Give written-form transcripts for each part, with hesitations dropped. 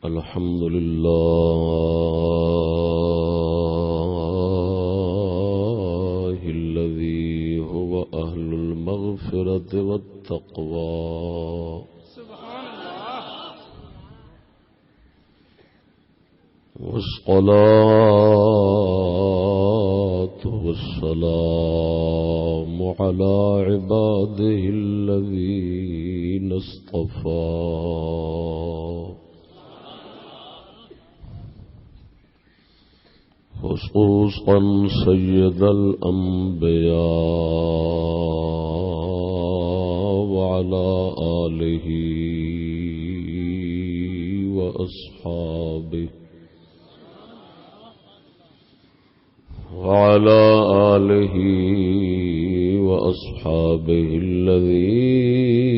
الحمد لله الذي هو أهل المغفرة والتقوى والصلاة والسلام على عباده الذين اصطفى خصوصا سيد الأنبياء وعلى آله وأصحابه الذين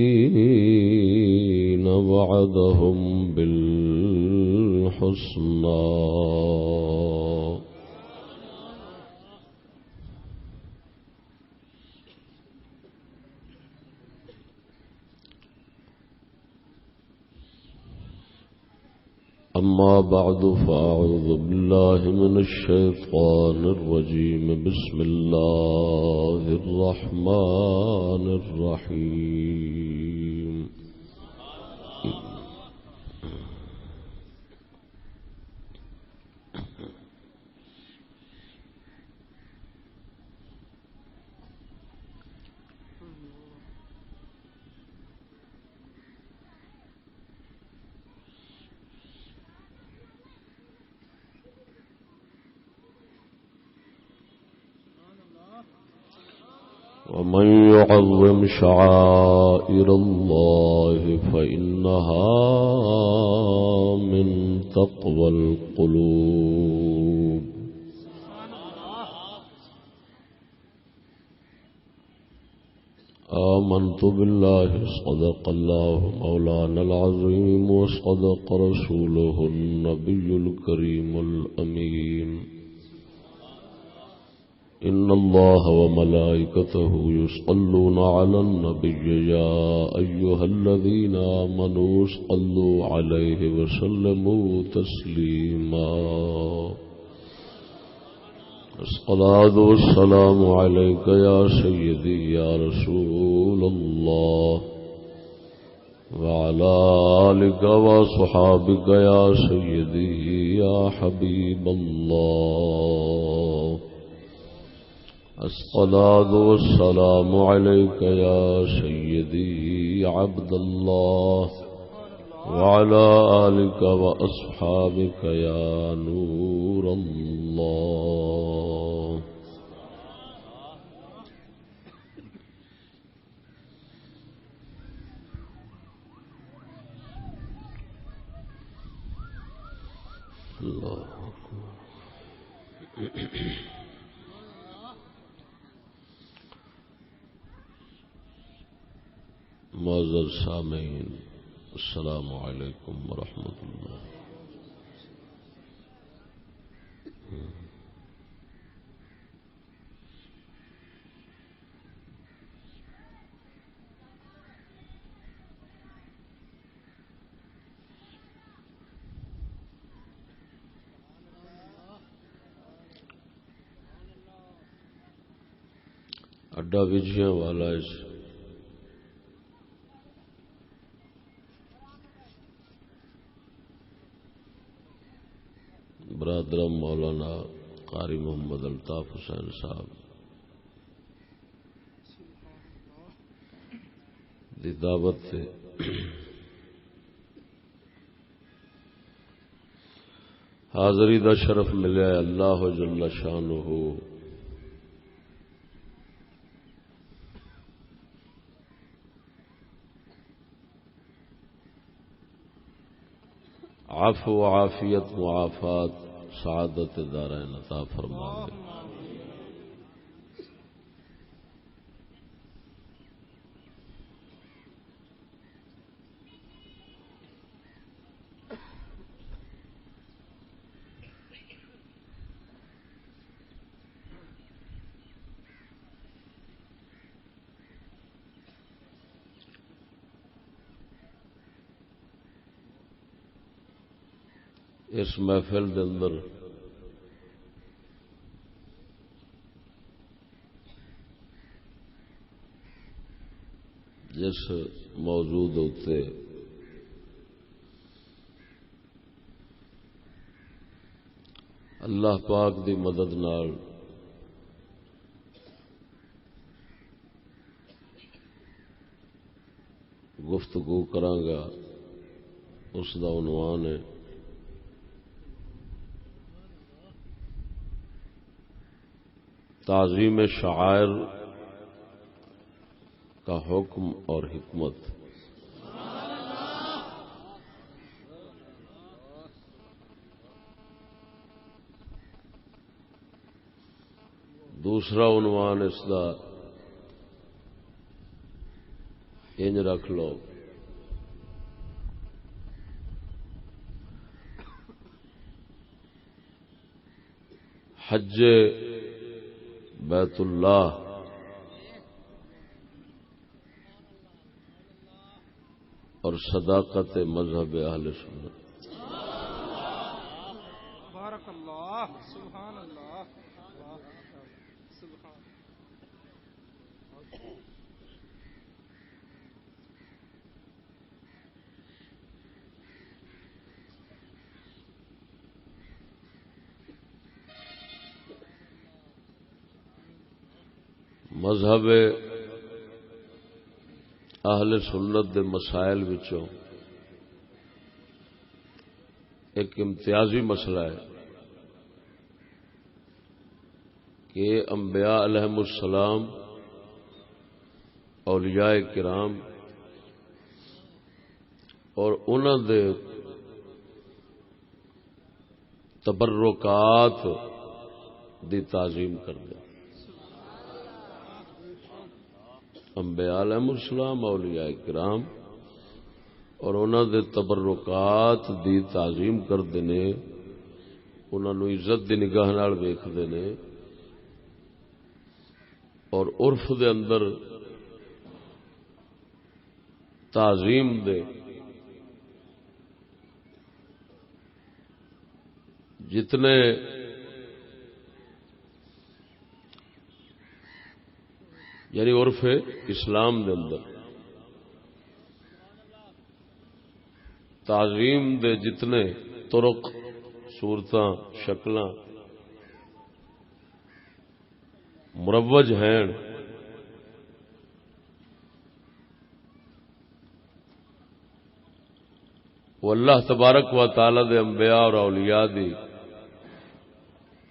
وعدهم بالحسنى أما بعد فأعوذ بالله من الشيطان الرجيم بسم الله الرحمن الرحيم ومن يعظم شعائر الله فإنها من تقوى القلوب آمنت بالله صدق الله مولانا العظيم وصدق رسوله النبي الكريم الأمين إن الله وملائكته يصلون على النبي يا أيها الذين آمنوا صلوا عليه وسلموا تسليما الصلاة والسلام عليك يا سيدي يا رسول الله وعلى آلك وصحابك يا سيدي يا حبيب الله الصلاة والسلام عليك يا سيدي عبد الله وعلى آلك وأصحابك يا نور الله الله معزز سامعین السلام علیکم ورحمۃ اللہ۔ اڈا وجھیاں والا اس برادرم مولانا قاری محمد الطاف حسین صاحب دی دعوت سے حاضری دا شرف ملیا ہے۔ اللہ جل شانہ عفو و عافیت معافات سعادت دارین عطا فرمائے۔ اس محفل دے اندر جس موضوع ہوتے اللہ پاک دی مدد نال گفتگو کرانگا اس دا عنوان ہے تعظیم شعائر کا حکم اور حکمت۔ دوسرا عنوان اس دا انج رکھ لو حج بیت اللہ اور صداقت مذہب اہل سنت۔ بارک اللہ، سبحان اللہ، سبحان مذہب اہل سنت دے مسائل وچوں ایک امتیازی مسئلہ ہے کہ انبیاء علیہم السلام، اولیاء کرام اور انہاں دے تبرکات دی تعظیم کردے۔ انبیاء علیہم السلام، اولیاء کرام اور انہاں دے تبرکات دی تعظیم کردے نے، انہاں نو عزت دی نگاہ نال ویکھدے نے اور عرف دے اندر تعظیم دے جتنے یعنی عرف اسلام دے اندر تعظیم دے جتنے طرق، صورتاں، شکلاں مروج ہیں وہ اللہ تبارک و تعالی دے انبیاء اور اولیاء دی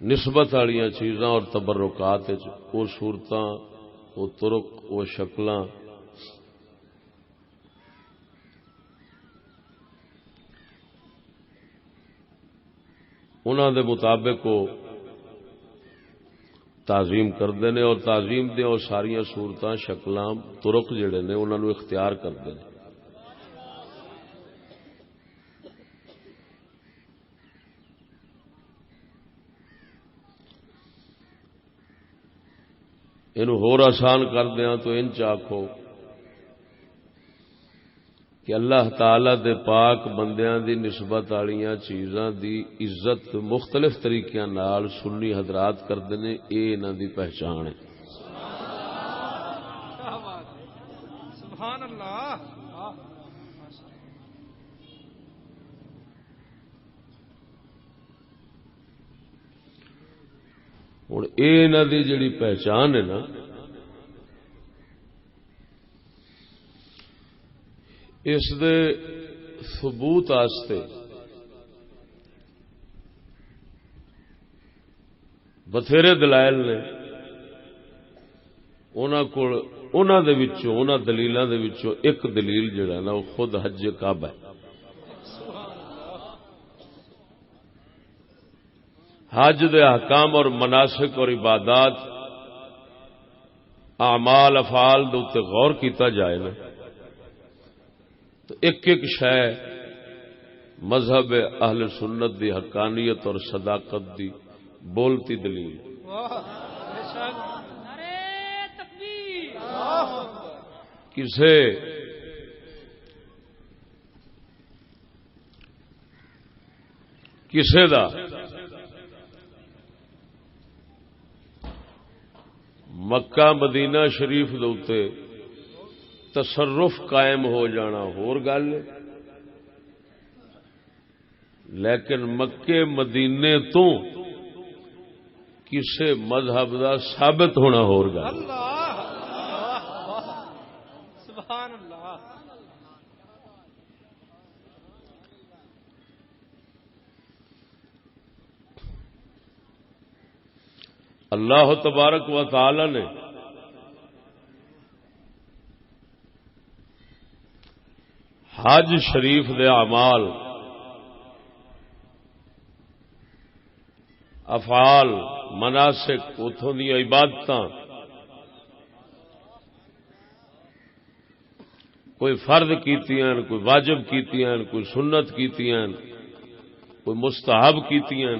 نسبت والیاں چیزاں اور تبرکات وہ صورتاں، وہ طرق، وہ شکلاں انہاں دے مطابق وہ تعظیم کردے نے اور تعظیم دے اور ساریاں صورتاں، شکلاں، طرق جڑے نے انہاں نو اختیار کردے نے۔ اینو ہور آسان کر دیاں تو انچ آکھو کہ اللہ تعالی دے پاک بندیاں دی نسبت والیاں چیزاں دی عزت مختلف طریقیاں نال سنی حضرات کردے نے، اے انہاں دی پہچان ہے۔ سبحان اللہ۔ ہن اے انہاں دی جڑی پہچان ہے نا، اس دے ثبوت واسطے بتھیرے دلائل نے، انہاں دے وچوں، انہاں دلیلاں دے وچوں ایک دلیل جڑا ہے نا وہ خود حج کعبہ ہے۔ حج دے احکام اور مناسک اور عبادات، اعمال افعال دے اوتے غور کیتا جائے نا تو ایک ایک شے مذہب اہل سنت دی حقانیت اور صداقت دی بولتی دلیل۔ کسے کسے دا مکہ مدینہ شریف دے اوتے تصرف قائم ہو جانا ہور گل ہے، لیکن مکے مدینے تو کسے مذہب دا ثابت ہونا ہور گل۔ اللہ سبحان اللہ۔ اللہ تبارک و تعالی نے حج شریف دے اعمال افعال مناسک اتھوں دی عبادتاں کوئی فرض کیتیاں کوئی واجب کیتیاں کوئی سنت کیتیاں کوئی مستحب کیتیاں،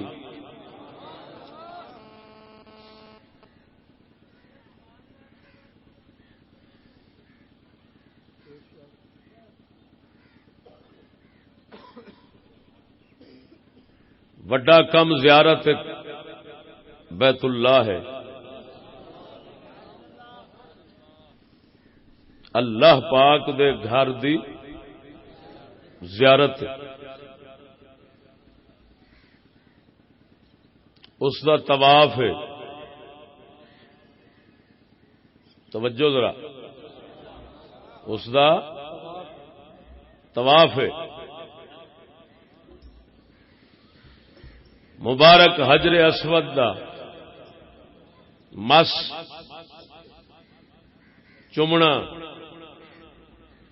وڈا کم زیارت بیت اللہ ہے، اللہ پاک دے گھر دی زیارت اس دا طواف ہے۔ توجہ ذرا، اس دا طواف ہے، مبارک حجر اسود دا مس چومنا،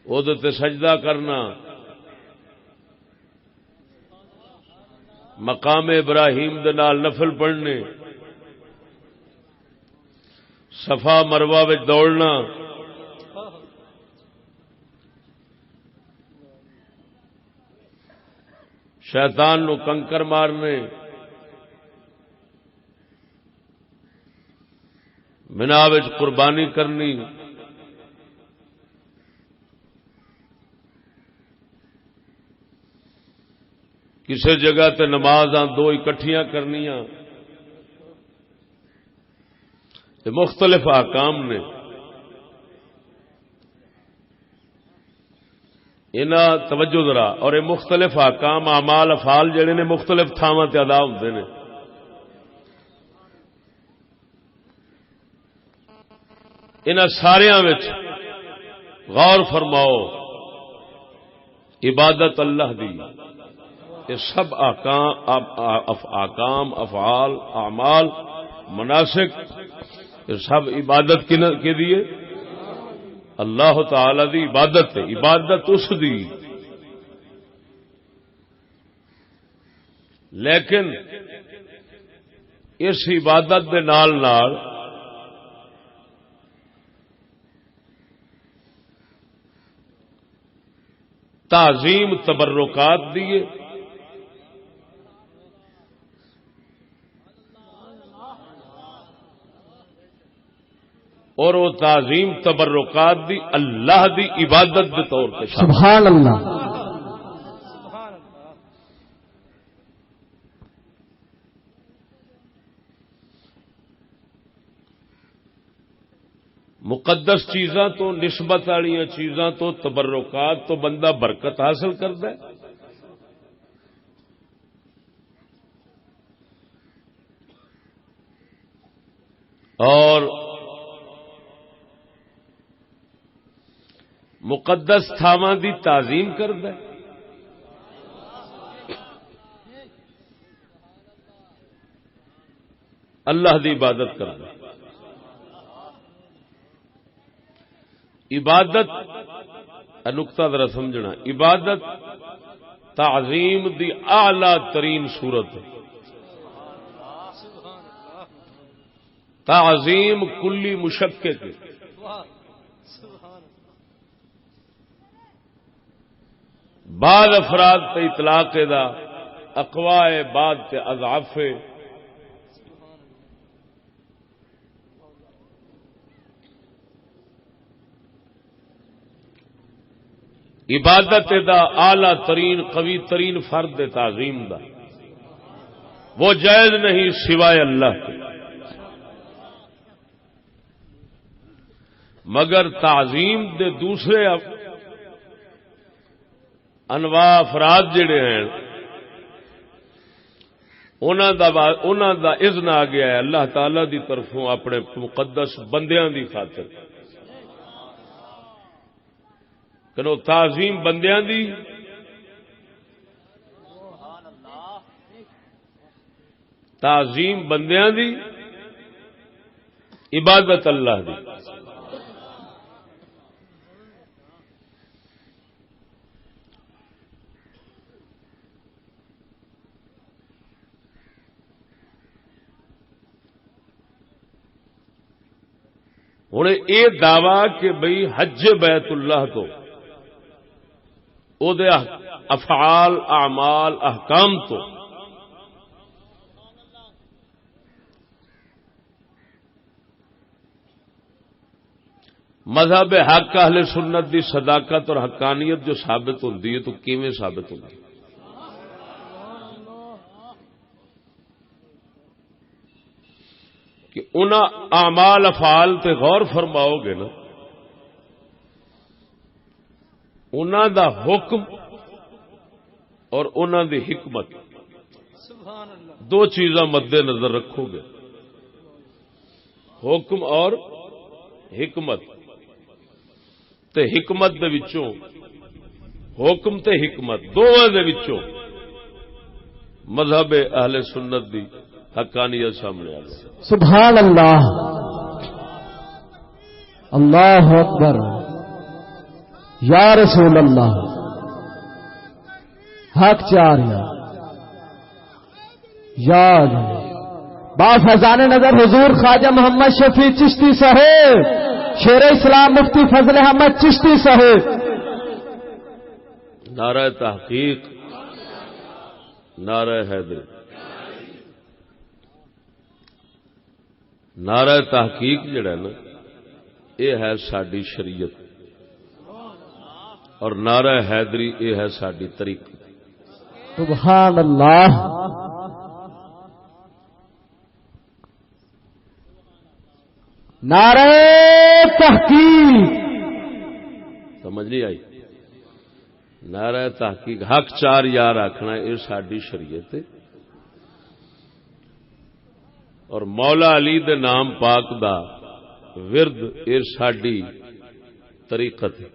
اودے تے سجدہ کرنا، مقام ابراہیم دے نال نفل پڑھنے، صفا مروہ وچ دوڑنا، شیطان نو کنکر مارنے، منا وچ قربانی کرنی، کسی جگہ تے نمازاں دو اکٹھیاں کرنیاں، یہ مختلف احکام نے۔ انہاں توجہ ذرا، اور یہ مختلف احکام اعمال افعال جڑے نے مختلف تھاواں تے ادا ہوندے نے۔ انہاں ساریاں وچ غور فرماؤ، عبادت اللہ دی، یہ سب احکام افعال اعمال مناسک یہ سب عبادت کی دیے اللہ تعالی دی عبادت ہے، عبادت اس دی، لیکن اس عبادت دے نال نال تعظیم تبرکات دیے، اور وہ تعظیم تبرکات دی اللہ دی عبادت کے طور پہ سبحان اللہ۔ سبحان اللہ۔ مقدس چیزاں تو نسبت والی چیزاں تو تبرکات تو بندہ برکت حاصل کرتا ہے، اور مقدس تھاواں دی تعظیم کرتا ہے۔ اللہ دی عبادت کرتا ہے۔ عبادت نقطہ ذرا سمجھنا، عبادت تعظیم دی اعلی ترین صورت ہے۔ تعظیم کلی مشقت ہے، بعض افراد تے اطلاق دا، اقوائے بعد تے اضعاف، عبادت دا اعلی ترین قوی ترین فرد تعظیم دا وہ جائز نہیں سوائے اللہ کے، مگر تعظیم دے دوسرے انواع افراد جڑے ہیں انہاں دا اذن آ گیا ہے اللہ تعالی دی طرفوں اپنے مقدس بندیاں دی خاطر، کرو تعظیم بندیاں دی، تعظیم بندیاں دی، عبادت اللہ دی۔ ہوں یہ دعوی کہ بھئی حج بیت اللہ تو او دے افعال اعمال احکام تو مذہب حق اہل سنت دی صداقت اور حقانیت جو ثابت ہوندی ہے تو کیویں ثابت ہوندی؟ کہ انہاں اعمال افعال تے غور فرماؤ گے نا، انہاں دا حکم اور انہاں دی حکمت دو چیزاں مد نظر رکھو گے، حکم اور حکمت، تے حکمت دے وچوں حکم تے حکمت دونوں دے وچوں مذہب اہل سنت دی حقانیت سامنے آ گئی۔ سبحان اللہ، اللہ اکبر، یا رسول اللہ، حق چار یاد با فیضان نظر حضور خواجہ محمد شفیع چشتی صاحب، شیر اسلام مفتی فضل احمد چشتی صاحب۔ نعرہ تحقیق، نعرہ حیدری، نعرہ تحقیق جڑا ہے نا یہ ہے ساری شریعت، اور نعرہ حیدری یہ ہے ساری طریقت۔ سبحان اللہ، نعرہ تحقیق، سمجھ نہیں آئی؟ نعرہ تحقیق حق چار یار آخنا یہ ساری شریعت ہے، اور مولا علی دے نام پاک دا ورد یہ ساری طریقت ہے۔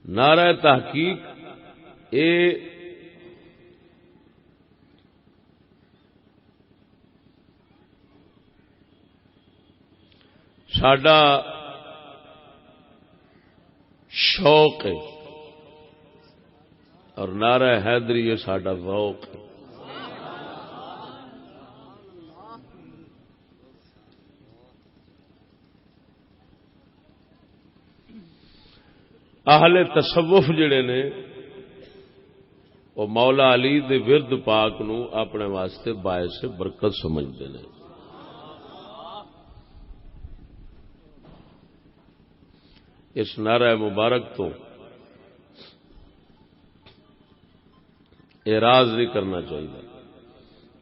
نعرہ تحقیق اے ساڈا شوق ہے، اور نعرہ حیدری یہ ساڈا ذوق ہے۔ اہل تصوف جڑے نے وہ مولا علی دے ورد پاک نو اپنے واسطے باعث برکت سمجھتے ہیں۔ اس نعرہ مبارک تو اعراض نہیں کرنا چاہیے،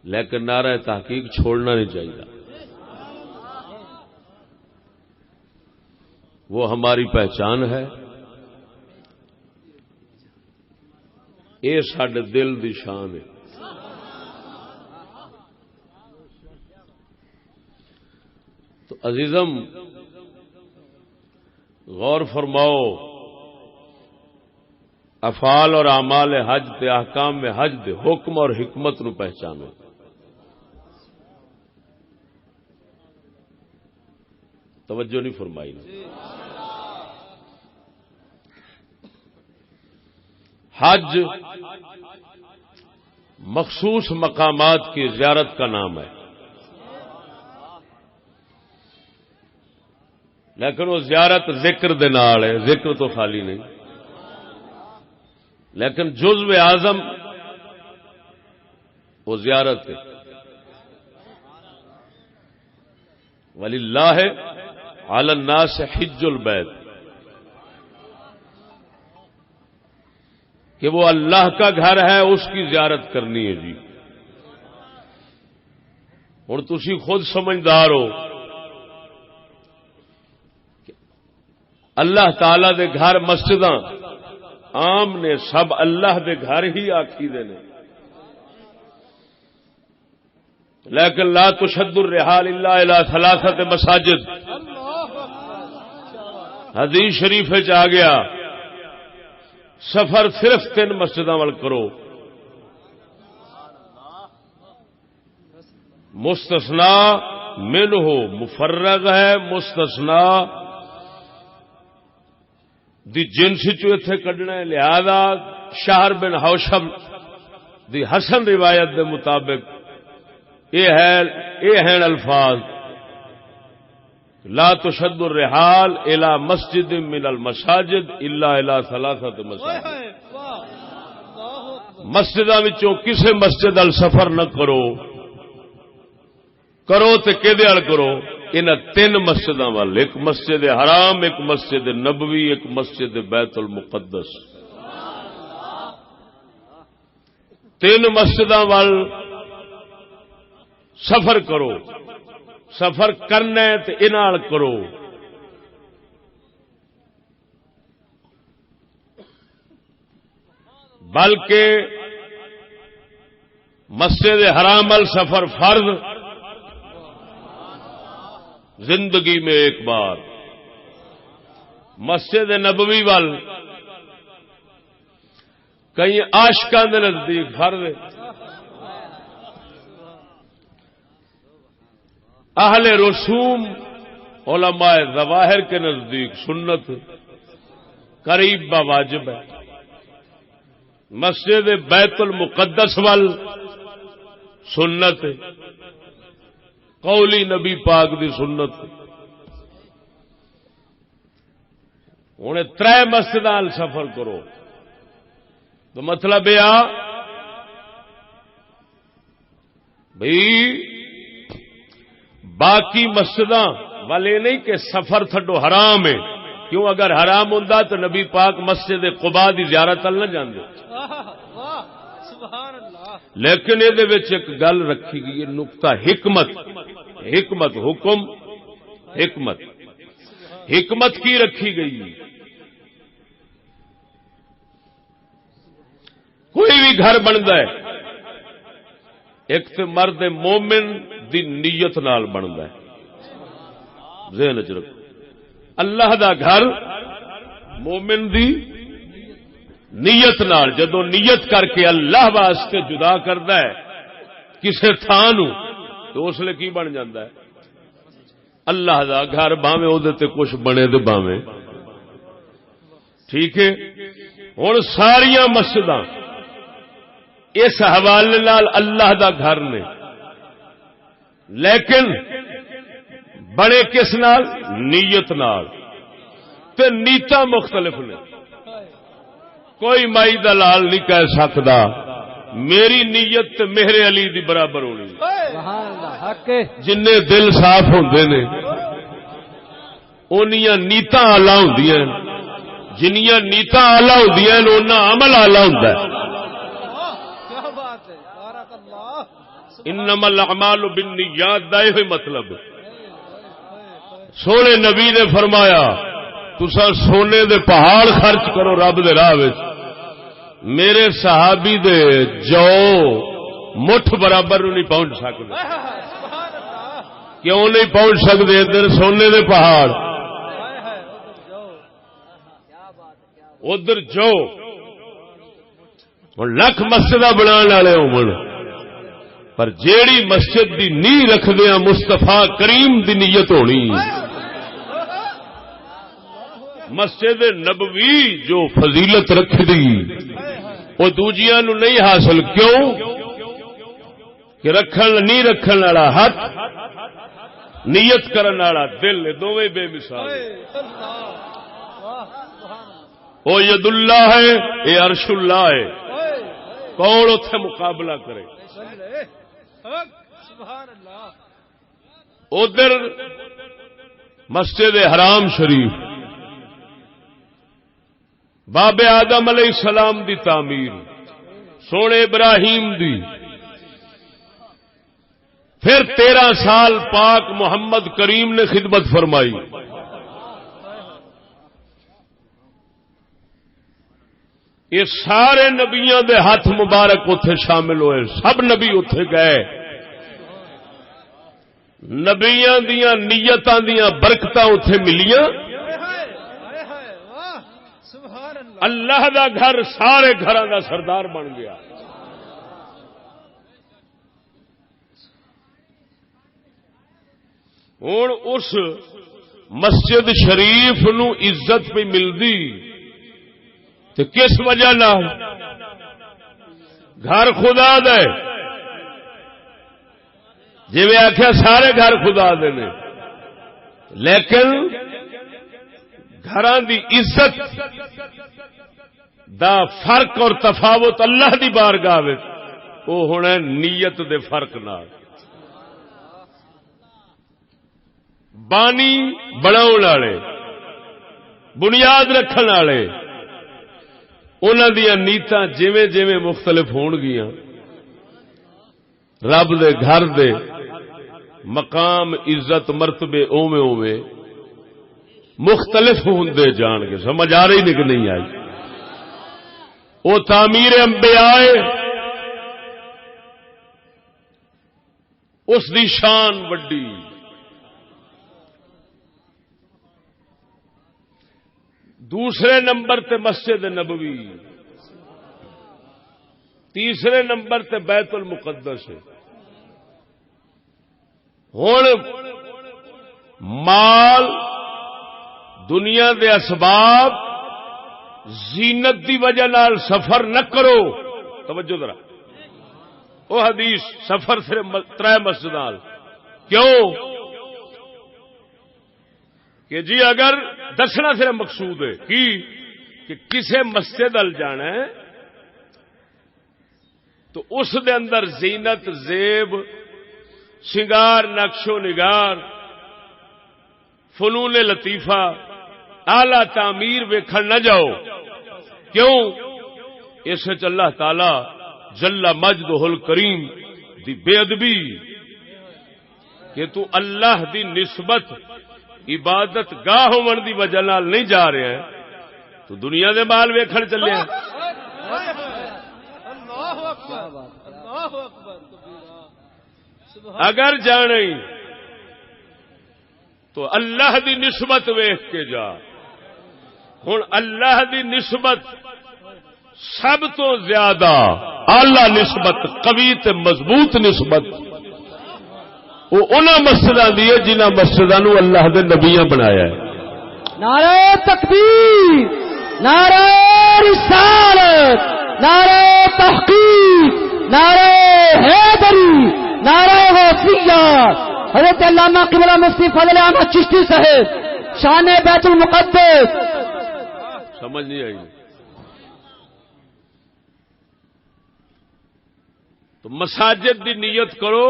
لیکن نعرہ تحقیق چھوڑنا نہیں چاہیے۔ وہ ہماری پہچان ہے، یہ ساڈے دل دی شان ہے۔ تو عزیزم غور فرماؤ، افعال اور اعمال حج تے احکام میں حج دے حکم اور حکمت نو پہچانو۔ توجہ نہیں فرمائی نا؟ حج مخصوص مقامات کی زیارت کا نام ہے، لیکن وہ زیارت ذکر دے نال ہے، ذکر تو خالی نہیں۔ لیکن جزو اعظم وہ زیارت ہے. وَلِلَّهِ عَلَى النَّاسِ حِجُّ الْبَيْتِ، کہ وہ اللہ کا گھر ہے، اس کی زیارت کرنی ہے جی. ہن تسی خود سمجھدار ہو، اللہ تعالی دے گھر مسجداں عام نے، سب اللہ دے گھر ہی آکھی دے نے، لیکن لا تشد الرحال الا الى ثلاثه مساجد. حدیث شریف وچ آ گیا سفر صرف 3 مسجداں ول کرو. مستثنا منہ مفرغ ہے، مستثنا دی جنس چو ایتھے کڈنا ہے. لہذا شہر بن حوشب دی حسن روایت دے مطابق یہ ہیں الفاظ لا تشد الرحال الى مسجد من المساجد الا الى 3 مساجد. مسجداں وچوں کسے مسجد ال سفر نہ کرو تے کدے ال کرو؟ انہاں 3 مسجداں وال، ایک مسجد حرام، ایک مسجد نبوی، ایک مسجد بیت المقدس. 3 مسجداں وال سفر کرو. سفر کرنا ہے تو انال کرو. بلکہ مسجد حرام ال سفر فرض، زندگی میں ایک بار. مسجد نبوی وال کئی عاشقاں دے نزدیک فرض ہے، اہل رسوم علماء ظواہر کے نزدیک سنت، قریب با واجب ہے. مسجد بیت المقدس وال سنت، قولی نبی پاک دی سنت. ہن 3 مسجداں سفر کرو تو مطلب یہ بھئی باقی مسجداں والے نہیں کہ سفر تھڈو حرام ہے. کیوں؟ اگر حرام ہوندا تو نبی پاک مسجد قباء دی زیارت نہ جاندے. لیکن یہ ایک گل رکھی گئی ہے، نقطہ حکمت حکم حکمت کی رکھی گئی. کوئی بھی گھر بنتا ہے ایک تو مرد مومن دی نیت نال بنتا ہے. ذہن چ رکھو، اللہ دا گھر مومن دی نیت نال جدو نیت کر کے اللہ واسطے جدا کرتا ہے کسے تھان تو اس لیے کی بن جاتا ہے اللہ دا گھر. باویں وہ کچھ بنے تو باویں ٹھیک ہے. ہوں ساریا مسجداں اس حوالے نال اللہ دا گھر نے، لیکن بڑے کس نال؟ نیت نال. تے نیتا مختلف نے. کوئی مائی دلال نہیں کہہ سکتا میری نیت تے میرے علی دی برابر ہونی. جن دل صاف ہوندے نے اونیاں نیتاں آلہ ہوندیاں، جنیاں نیتاں آلہ ہوندیاں اوناں عمل آلہ ہوندا ہے. انما الاعمال بالنیات دا یہ مطلب. سونے نبی نے فرمایا تساں سونے دے پہاڑ خرچ کرو رب دے راہ وچ، میرے صحابی دے جو مٹھ برابر نہیں پہنچ سکتے. کیوں نہیں پہنچ سکتے؟ ادھر سونے دے پہاڑ، ادھر جو لکھ مسجد بنا والے ہون پر جیڑی مسجد دی نیت رکھدیا مصطفی کریم دی نیت ہونی. مسجد نبوی جو فضیلت رکھ دی وہ دوجیاں نو نہیں حاصل. کیوں کہ نہیں رکھن والا ہاتھ، نیت کرن والا دل، دونوں بے مثال. وہ ید اللہ ہے، یہ عرش اللہ ہے. کون اتنے مقابلہ کرے. سبحان اللہ. ادھر مسجد حرام شریف باب آدم علیہ السلام دی تعمیر، سونے ابراہیم دی، پھر 13 سال پاک محمد کریم نے خدمت فرمائی. یہ سارے نبیاں دے ہاتھ مبارک اتے شامل ہوئے، سب نبی اتے گئے. نبیاں دیاں نیتاں دیاں برکتاں اتے ملیاں. اللہ دا گھر سارے گھراں دا سردار بن گیا. ہن اس مسجد شریف نو عزت پہ ملدی تو کس وجہ نہ؟ گھر خدا دے، جی میں آخیا سارے گھر خدا دے نے، لیکن گھراں دی عزت دا فرق اور تفاوت اللہ دی بارگاہ وچ وہ ہونا نیت دے فرق نال. بانی بناؤن والے، بنیاد رکھن والے، انہاں دیاں نیتاں جویں جویں مختلف ہون گیاں، رب دے گھر دے مقام عزت مرتبے اوویں اوویں مختلف ہوندے جان گے. سمجھ آ رہی نہیں کہ نہیں آئی؟ وہ تعمیر انبیاء اس دی شان وڈی. دوسرے نمبر تے مسجد نبوی، تیسرے نمبر تے بیت المقدس ہے. ہن مال دنیا دے اسباب زینت دی وجہ نال سفر نہ کرو. توجہ ذرا، وہ حدیث سفر صرف 3 مسجد نال کیوں کہ جی اگر دسنا صرف مقصود ہے کہ کسے مسجد ال جانا ہے تو اس دے اندر زینت، زیب، سنگار، نقش و نگار، فنون لطیفہ، اعلی تعمیر ویکھن نہ جاؤ. کیوں؟ اس وچ اللہ تعالی جل مجدہ الکریم دی بے ادبی کہ تو اللہ دی نسبت عبادت گاہ ہون دی وجہ نال نہیں جا رہے ہیں تو دنیا دے مال ویکھن چلے ہیں. اگر جانے تو اللہ دی نسبت ویکھ کے جا. ہن اللہ دی نسبت سب تو زیادہ اعلی نسبت، قوی تے مضبوط نسبت وہ انہاں مسجداں دی ہے جنہاں مسجداں نو اللہ دے نبیاں بنایا ہے. نعرہ تکبیر، نعرہ رسالت، نعرہ تحقیق، نعرہ حیدری، نعرہ غوثیہ. حضرت علامہ قبلہ مفتی فضل احمد چشتی صاحب شان بیت المقدس. سمجھ نہیں آئی؟ تو مساجد دی نیت کرو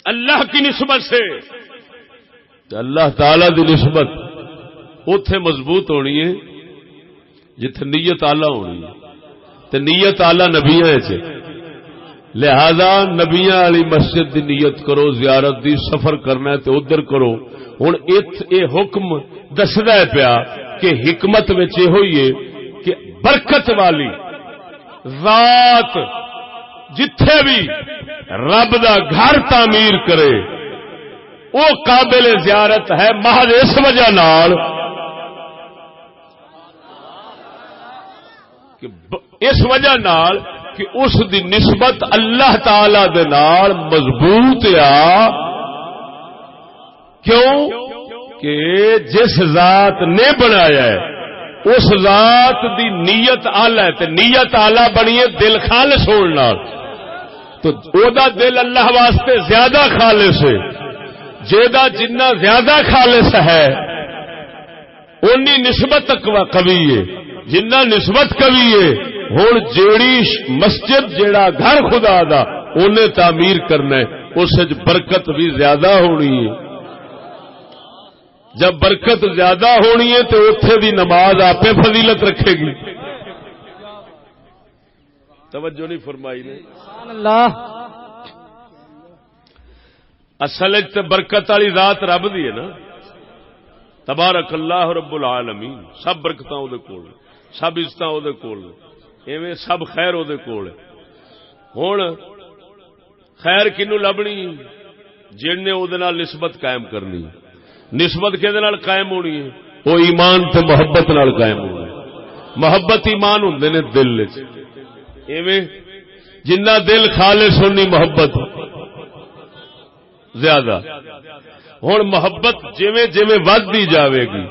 اللہ کی نسبت سے، تو اللہ تعالی دی نسبت اوتھے مضبوط ہونی ہے جتھے نیت آلہ ہونی ہے. تے نیت آلہ نبیاں وچ، لہذا نبیاں والی مسجد دی نیت کرو، زیارت دی، سفر کرنا ہے تے ادھر کرو. ہن اے حکم دسدا ہے پیا کہ حکمت وچ یہ ہوئی ہے کہ برکت والی ذات جتھے بھی رب دا گھر تعمیر کرے وہ قابل زیارت ہے محض اس وجہ نال کہ اس وجہ نال کہ اس دی نسبت اللہ تعالی دے نال مضبوط کیوں کہ جس ذات نے بنایا ہے اس ذات دی نیت آلہ ہے تے نیت آلہ بنی ہے دل خالص ہون نال. تو او دا دل اللہ واسطے زیادہ خالص ہے. جیدا جنہ زیادہ خالص ہے انی نسبت قوی ہے، جنہ نسبت قوی ہے ہن جیڑی مسجد جیڑا گھر خدا دا انہیں تعمیر کرنا ہے اس وچ برکت بھی زیادہ ہونی ہے. جب برکت زیادہ ہونی ہے تو اتنے دی نماز آپ فضیلت رکھے گی. توجہ نہیں فرمائی نے. اللہ اصل تے برکت والی ذات رب دی ہے نا. تبارک اللہ رب العالمین. سب برکتاں او دے کول، سب عزتاں او دے کول، ایویں سب خیر او دے کول. ہن خیر کنوں لبنی جن نے او دے نال نسبت قائم کرنی. نسبت کدے نال قائم ہونی ہے؟ وہ ایمان تے محبت نال قائم ہونی. محبت ایمان ہوندے نے دل وچ. ایویں جنہ دل خالص ہونی محبت زیادہ. ہن محبت جویں جویں ودی جاوے گی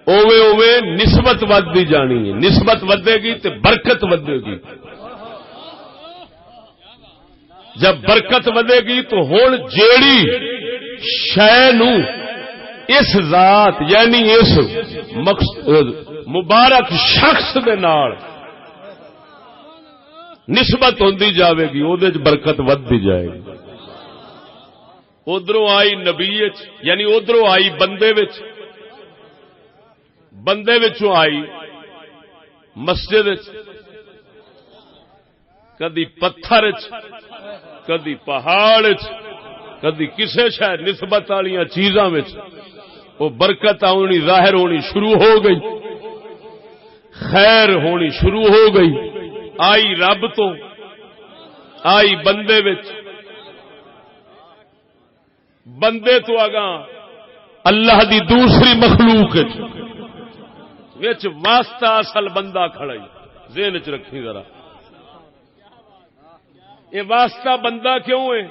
اوویں اوویں نسبت ودی جانی ہے. نسبت ودے گی تے برکت ودے گی. جب برکت ودے گی تو ہن جیڑی شے نو اس ذات یعنی اس مبارک شخص دے نال نسبت ہوندی جاوے گی او دے برکت ودی جائے گی. ادھروں آئی نبی یعنی ادھروں آئی بندے وچ، بندے وچوں آئی مسجد وچ، کدی پتھر وچ، کدی پہاڑ وچ، کدی کسے شے نسبت والیاں چیزاں وچ وہ برکت آنی ظاہر ہونی شروع ہو گئی. خیر ہونی شروع ہو گئی. آئی رب تو، آئی بندے وچ، بندے تو آگاں اللہ دی دوسری مخلوق وچ واسطہ اصل بندہ کھڑا ہی. ذہن چ رکھی ذرا یہ واسطہ بندہ کیوں ہے؟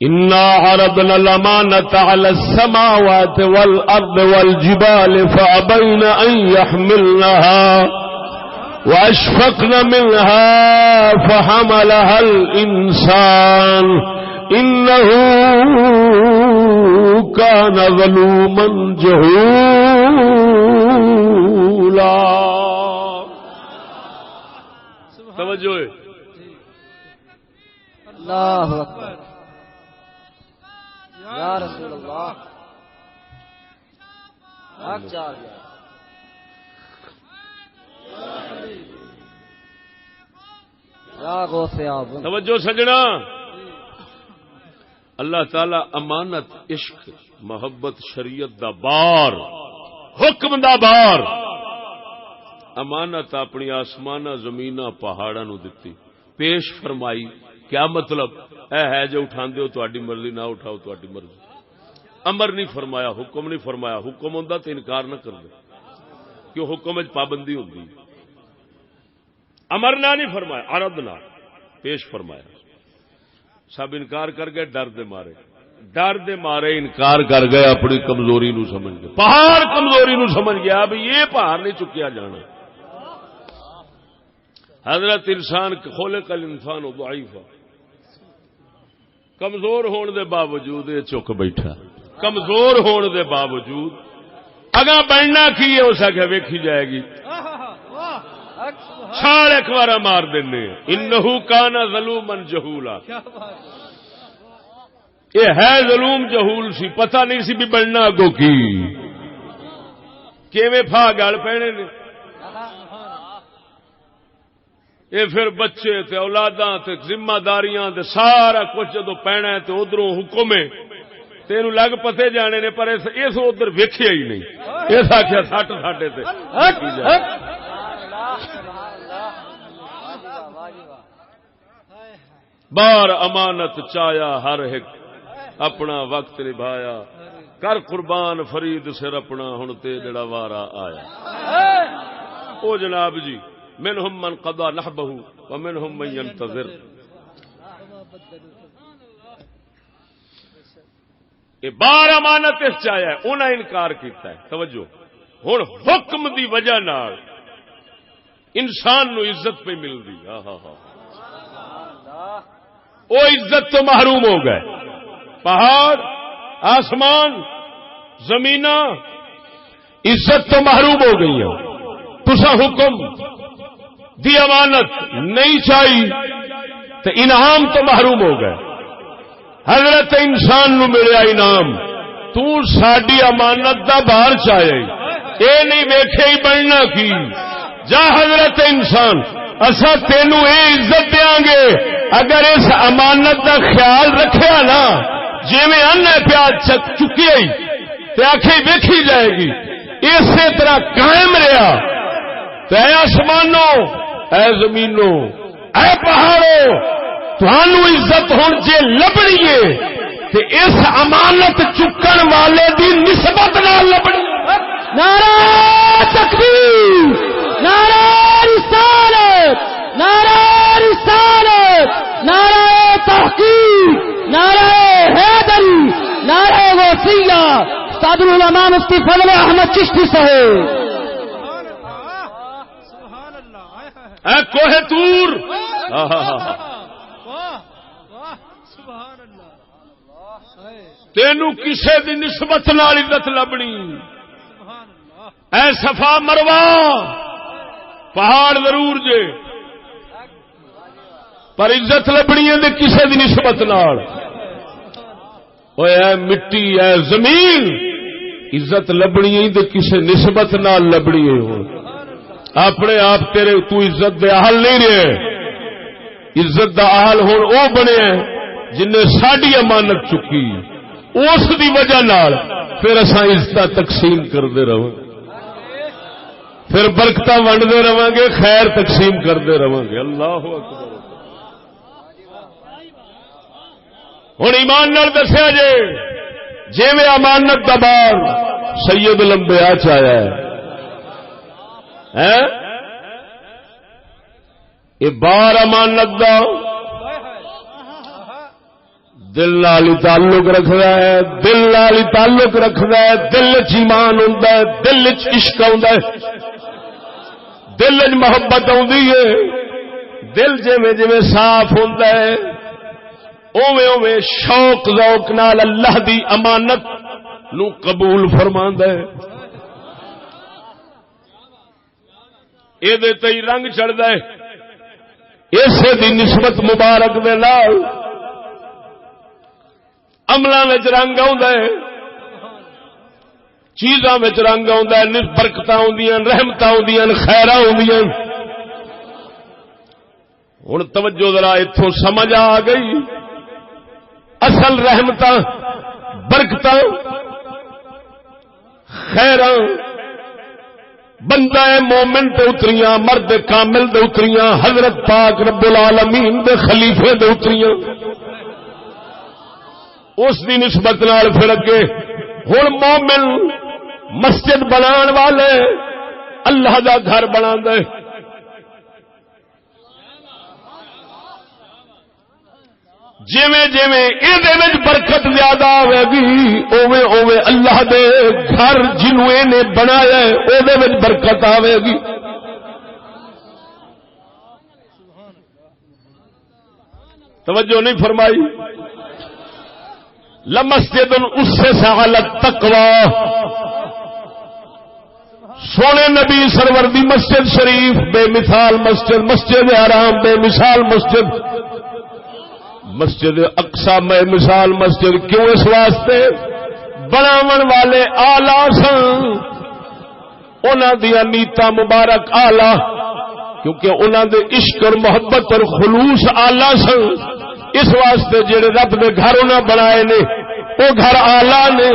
اِنَّا عَرَضْنَا الْأَمَانَةَ عَلَى السَّمَاوَاتِ وَالْأَرْضِ وَالْجِبَالِ فَأَبَيْنَ أَن يَحْمِلْنَهَا وَأَشْفَقْنَ مِنْهَا فَحَمَلَهَا الْإِنسَانُ إِنَّهُ كَانَ ظَلُومًا جَهُولًا. توجہ ہے. اللہ اکبر یا رسول اللہ. حق چار یا غوث اعظم. توجہ سجنا. اللہ تعالی امانت، عشق، محبت، شریعت دا بار، حکم دا بار امانت اپنی آسمانہ زمینہ پہاڑاں نو دتی، پیش فرمائی. کیا مطلب؟ اے ہے جو اٹھاندے ہو تہاڈی مرضی، نہ اٹھاؤ تہاڈی مرضی. امر نہیں فرمایا، حکم نہیں فرمایا. حکم ہوندا تے انکار نہ کر دے، کیوں حکم وچ پابندی ہوندی. امر نہ نہیں فرمایا، عرض نہ پیش فرمایا. سب انکار کر گئے ڈر دے مارے. ڈر دے مارے انکار کر گئے، اپنی کمزوری نو سمجھ گئے. پہاڑ کمزوری نو سمجھ گیا اب یہ پہاڑ نہیں چکیا جانا. حضرت انسان خلق الانسان ضعیفا، کمزور ہون دے باوجود یہ چک بیٹھا. کمزور ہون دے باوجود اگاں بننا کی ہے اس آگے ویکھی جائے گی. چھال ایک بار مار دینے. انہو کانا ظلوما جہولا. یہ ہے ظلوم جہول سی، پتہ نہیں سی بھی بننا اگوں کی. کیویں پھا گل پینے نے. یہ پھر بچے تے اولاداں تے ذمہ داریاں تے سارا کچھ جدو پینا ہے تے ادھروں حکم ہے تینوں لگ پتے جانے نے، پر اس ادھر ویکھیا ہی نہیں. اس آخیا سٹ ساڈے تے بار امانت چایا ہر ایک اپنا وقت نبھایا. کر قربان فرید سر اپنا ہن تے جڑا وارا آیا. او جناب جی منہم من قضا نحبہ ومنہم من ينتظر. یہ بار امانت اس چایا ہے، انہیں انکار کیتا ہے. توجہ ہن حکم دی وجہ نال انسان نو عزت پہ مل دی. وہ عزت تو محروم ہو گئے. پہاڑ، آسمان، زمین عزت تو محروم ہو گئی ہیں، تسا حکم دی امانت نہیں چاہی تو انعام تو محروم ہو گئے. حضرت انسان نو ملیا انعام، تو ساڈی امانت دا باہر چاہے اے نہیں ویکھے ہی بننا کی. جا حضرت انسان اسا تینو اے عزت دیاں گے اگر اس امانت دا خیال رکھیا نا، جویں ان پیا چکی آئی تے آنکھیں ویکھی جائے گی، اسی طرح قائم رہا. تے اے آسمانوں، اے زمینوں، اے پہاڑوں، تھانو عزت ہن جے لبنی ہے تے اس امانت چکن والے دی نسبت نال لبنی. نعرہ تکبیر، نعرہ رسالت، نعرہ رسالت، نعرہ تحقیق، نعرہ حیدری، نعرہ وصیہ استاد العلماء مفتی فضل احمد چشتی صاحب. سبحان اللہ. اے کوہ طور، واہ واہ سبحان اللہ. تینو کسے دی نسبت نال عزت لبنی. سبحان اللہ. اے صفا مروا پہاڑ ضرور جے پر عزت لبنی ہے کسے دی نسبت نال. اوے اے مٹی، اے زمین، عزت لبنی ہے کسے نسبت نال لبنی ہے. اپنے آپ تیرے تو عزت دے اہل نہیں رہے. عزت دا اہل ہن او بنے جن نے ساڈی امانت چکی، اس دی وجہ نال پھر اساں عزت تقسیم کرتے رہو، پھر برکتاں ونڈتے رہاں گے، خیر تقسیم کرتے رہاں گے. اللہ اکبر. ہن ایمان نال دسیا جے جویں امانت دا بار سید الانبیاء چایا ہے، یہ بار امانت دا دل نال تعلق رکھدا ہے، دل نال تعلق رکھدا ہے. دل چ ایمان ہوندا ہے، دل چ عشق ہوندا ہے، دل چ محبت ہوندی ہے. دل جویں جویں صاف ہوندا ہے اوویں اوویں شوق ذوق نال اللہ دی امانت نو قبول فرماندا ہے. اے دے تے رنگ چڑھدا ہے. اسے دی نسبت مبارک دے نال عملاں وچ رنگ آوندا ہے، چیزاں وچ رنگ آوندا ہے، برکتاں ہوندیاں، رحمتاں ہوندیاں، خیراں ہوندیاں. ہن توجہ ذرا ایتھوں سمجھ آ گئی. اصل رحمتاں، برکتاں، خیراں بندہ مومن تے اتریاں، مرد کامل دے اتریاں، حضرت پاک رب العالمین دے خلیفے دے اتریاں. اس دی نسبت نال پھر اگے ہن مومن مسجد بنان والے اللہ دا گھر بناندا ہے. جویں جویں اے وچ برکت زیادہ آوے گی اوویں اوویں اللہ دے گھر جنوں اے نے بنایا ہے او دے وچ برکت آوے گی. توجہ نہیں فرمائی. لمسجد اسس علی التقوی، سونے نبی سرور دی مسجد شریف بے مثال مسجد، مسجد حرام بے مثال مسجد، مسجد اقصی بے مثال مسجد. کیوں؟ اس واسطے بناون والے آلہ سن، انہاں دیا نیتاں مبارک آلہ، کیونکہ انہاں دے عشق اور محبت اور خلوص آلہ سن. اس واسطے جڑے رب دے گھر انہاں بنائے نے وہ گھر آلہ نے.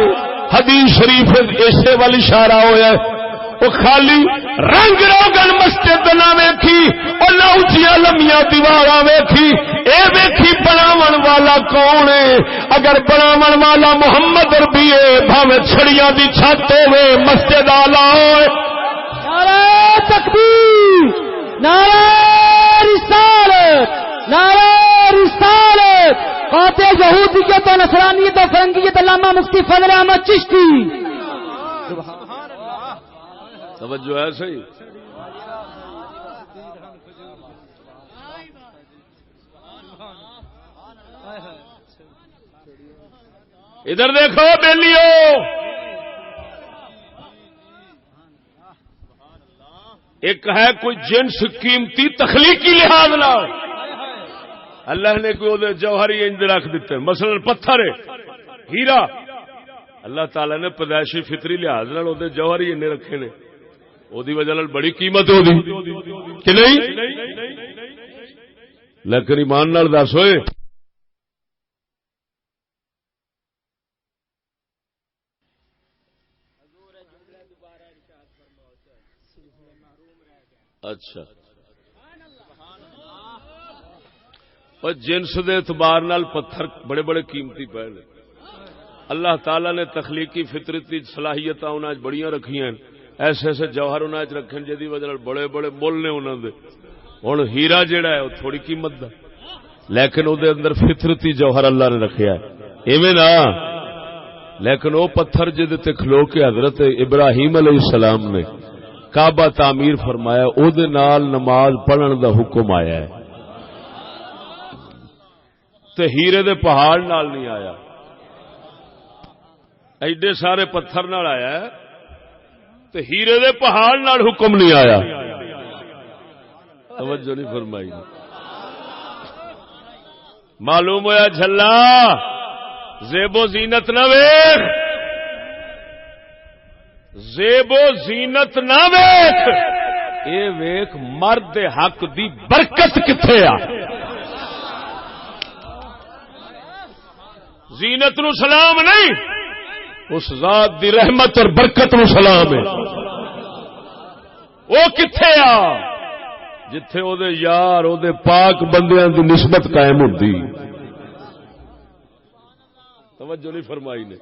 حدیث شریف اسے وال اشارہ ہویا ہے. وہ خالی رنگ روگن مسجد نہ ویکھی اور نہ اچھیاں لمیاں دیواراں ویکھی، اے ویکھی بناون والا کون ہے. اگر بناون والا محمد عربی ہے بھاویں چھڑیاں دی چھت ہوے مسجد آلہ ہوئے. نعرہ تکبیر، نعرہ رسالت، نعرہ رسالت. قاطع یہودیت و نصرانیت و فرنگیت علامہ مفتی فضل احمد چشتی. سبحان اللہ. توجہ ہے صحیح. ادھر دیکھو بیلیو، ایک ہے کوئی جنس قیمتی تخلیقی لحاظ نہ اللہ نے کوئی جوہری انج رکھ دیتے مثلا پتھر ہے ہیرا اللہ تعالی نے پیدائشی فطری لحاظ جوہری ان رکھے نے وہی وجہ بڑی قیمت ہوگی کہ نہیں لیکن ایمان نال دس ہوئے اچھا اور جنس دے اعتبار نال پتھر بڑے بڑے قیمتی پے نے اللہ تعالی نے تخلیقی فطرتی صلاحیت انہاں بڑیاں رکھیاں ایسے ایسے جوہر انہاں رکھے جدی وجہ بڑے بڑے مول نے انہاں دے ہن ہیرا جیڑا ہے وہ تھوڑی قیمت دا لیکن او دے اندر فطرتی جوہر اللہ نے رکھیا ہے ایویں نہ لیکن وہ پتھر جدے تے کھلو کے حضرت ابراہیم علیہ السلام نے کعبہ تعمیر فرمایا او دے نال نماز پڑھن دا حکم آیا ہے تے ہیرے دے پہاڑ نال نہیں آیا ایڈے سارے پتھر نال آیا ہے تے ہیرے دے پہاڑ نال حکم نہیں آیا توجہ نہیں فرمائی معلوم ہویا جھلا زیب و زینت نہ ویکھ زیب و زینت نہ ویکھ اے ویکھ مرد حق دی برکت کتھے آ زینت نو سلام نہیں اس ذات دی رحمت اور برکت نو سلام ہے وہ کتھے آ جتھے او دے یار او دے پاک بندیاں دی نسبت قائم ہوندی توجہ نہیں فرمائی نے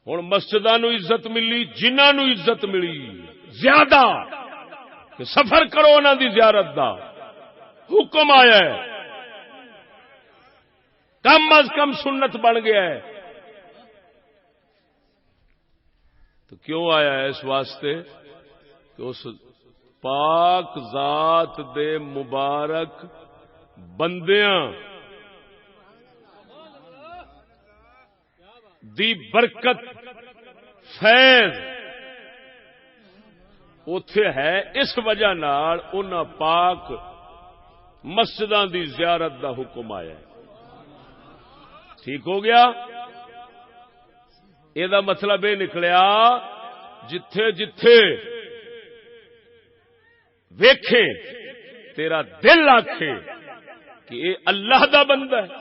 ہن مسجداں نو عزت ملی جنہاں نو عزت ملی زیادہ کہ سفر کرو انہاں دی زیارت دا حکم آیا ہے کم از کم سنت بن گیا ہے تو کیوں آیا ہے اس واسطے کہ اس پاک ذات دے مبارک بندیاں دی برکت فیض اوتھے ہے اس وجہ نال انہاں پاک مسجداں دی زیارت دا حکم آیا ہے ٹھیک ہو گیا یہ مطلب یہ نکلیا جتھے جتھے ویکھے تیرا دل آکھے کہ اے اللہ دا بندہ ہے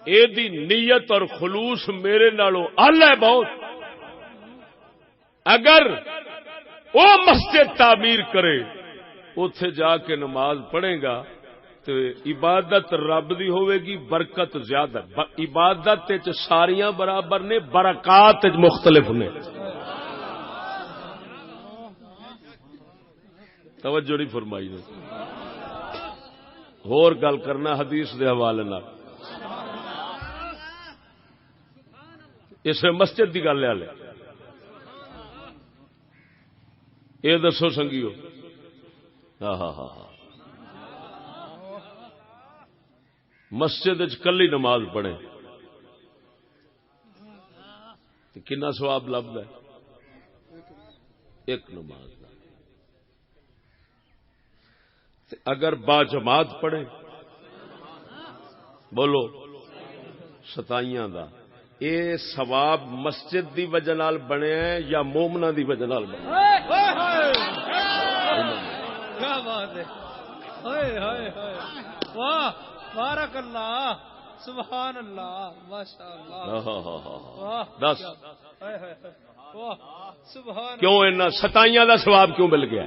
اے دی نیت اور خلوص میرے نالوں اعلی ہے بہت اگر وہ مسجد تعمیر کرے اوتھے جا کے نماز پڑھے گا تو عبادت رب دی ہوئے گی برکت زیادہ عبادت ساریاں برابر نے برکات مختلف نے توجہ نہیں فرمائی نے ہور گل کرنا حدیث دے حوالے نال اس مسجد دی گل ہے یہ دسو سنگیو ہاں ہاں ہاں ہاں مسجد کلی نماز پڑھے کنا سواب لبدا ہے ایک نماز اگر با جماعت پڑھے بولو 27 دا اے ثواب مسجد دی وجہ نال بنے یا مومنا دی وجہ نال بنے کیا بات ہے واہ بارک اللہ سبحان اللہ ماشاء اللہ دس سبحان کیوں ان 27 دا ثواب کیوں مل گیا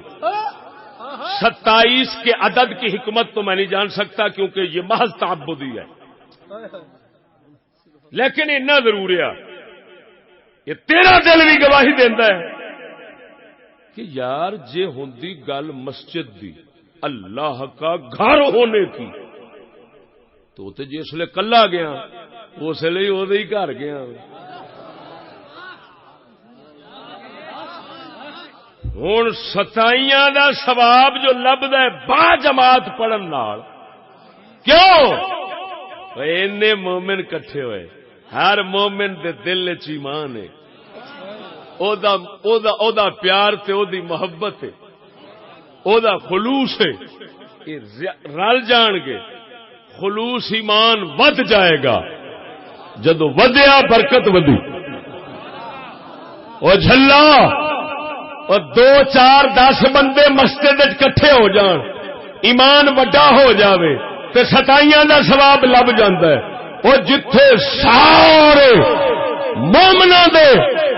27 کے عدد کی حکمت تو میں نہیں جان سکتا کیونکہ یہ محض تعبدی ہے لیکن اتنا ضرور ہے یہ تیرا دل بھی گواہی دینا ہے کہ یار جے ہوندی گل مسجد دی اللہ کا گھر ہونے کی تو جس لئے کلا گیا اس لیے وہ ہی گھر گیا ہوں 27 دا ثواب جو لبدا ہے با جماعت پڑھن نال کیوں اینے مومن کٹھے ہوئے ہر مومن دے دل وچ ایمان ہے او دا پیار تے او دی محبت ہے، او دا خلوص ہے، رل جان گے، خلوص ایمان ود جائے گا، جدو ودیا برکت ودی۔ او جھلا اور 2 4 10 بندے مسجد کٹھے ہو جان، ایمان وڈا ہو جاوے تے 27 دا ثواب لب جاندا ہے۔ وہ جتھے سارے مومناں دے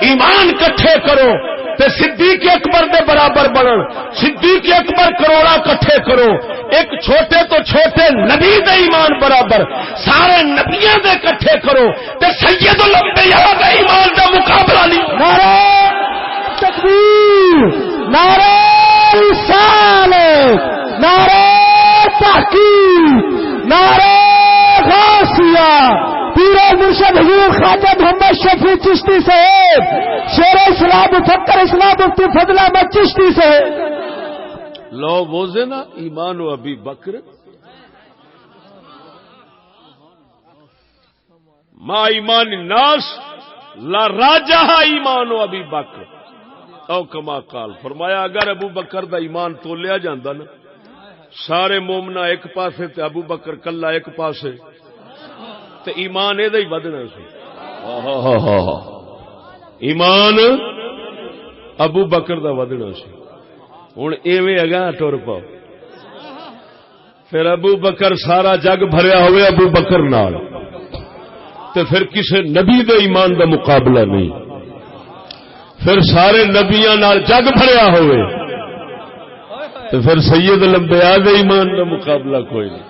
ایمان کٹھے کرو تے صدیق اکبر دے برابر بنن، صدیق اکبر کروڑا کٹھے کرو، ایک چھوٹے تو چھوٹے نبی دے ایمان برابر سارے نبیاں دے کٹھے کرو تے سید الانبیاء دے ایمان دا مقابلہ نہیں۔ نعرہ تکبیر، نعرہ رسالت، نعرہ تحقیق، نعرہ غوثیہ، پیر مرشد حضور خواجہ محمد شفیع چشتی صاحب، شیر اسلام مفکر اسلام مفتی فضل احمد چشتی صاحب۔ لو وزن ایمان و ابی بکر ما ایمان الناس لا راجہ ایمان و ابی بکر او کما قال، فرمایا اگر ابو بکر دا ایمان تولیا جاندا نا سارے مومنا ایک پاسے تے ابو بکر کلا ایک پاسے تے ایمان اے دا ہی ودنا سی۔ ایمان ابو بکر دا ودنا سی۔ ہن ایویں اگاں ٹر پاؤ، پھر ابو بکر سارا جگ بھریا ہوئے ابو بکر نال تے پھر کسے نبی دے ایمان دا مقابلہ نہیں، پھر سارے نبیاں نال جگ بھریا ہوئے تو پھر سید الانبیاء دے ایمان دا مقابلہ کوئی نہیں۔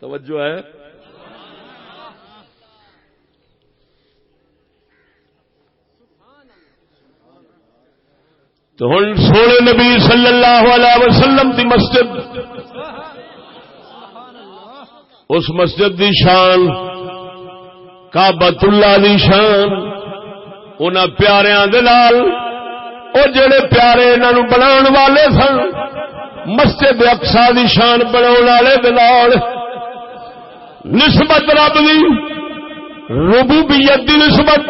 توجہ ہے؟ تو ہن سونے نبی صلی اللہ علیہ وسلم دی مسجد، اس مسجد دی شان، کعبۃ اللہ دی شان، انہاں پیاریاں دے نال او جڑے پیارے انہاں نوں بناون والے سن، مسجد اقصی دی شان بناون والے دے نال نسبت رب دی، ربوبیت دی نسبت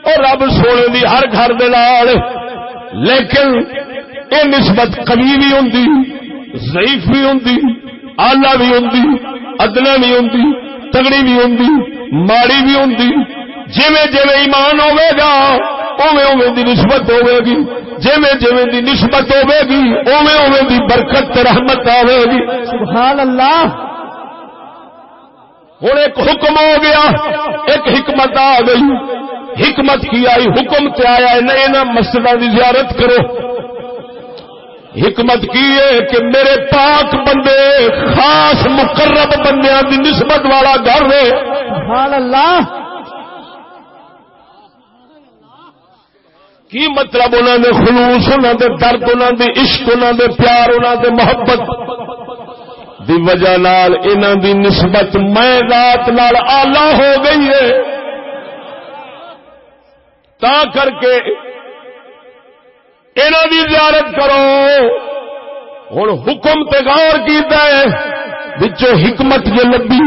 اور رب سونے دی ہر گھر دے نال، لیکن اے نسبت قوی بھی ہوندی، ضعیف بھی ہوندی، اعلی بھی ہوندی، ادنا بھی ہوندی، تگڑی بھی ہوندی، ماڑی بھی ہوندی۔ جویں جویں ایمان ہوے گا اوویں اوویں دی نسبت ہوے گی، جویں جویں دی نسبت ہوے گی اوویں اوویں دی برکت تے رحمت آوے گی۔ سبحان اللہ۔ ہن ایک حکم ہو گیا، ایک حکمت آ گئی۔ حکمت کی آئی؟ حکم تے آیا ہے نہ مسجداں دی زیارت کرو۔ حکمت کی ہے کہ میرے پاک بندے، خاص مقرب بندیاں دی نسبت والا گھر ہے۔ سبحان اللہ۔ کی مطلب؟ انہوں نے خلوص، انہوں نے درد، انہوں نے عشق، انہوں نے پیار، انہوں نے محبت دی وجہ نال انہوں دی نسبت میں ذات نال آلہ ہو گئی ہے، تا کر کے انہوں دی زیارت کرو۔ ہن حکم تے غور کیتا ہے، وچوں حکمت جو لبی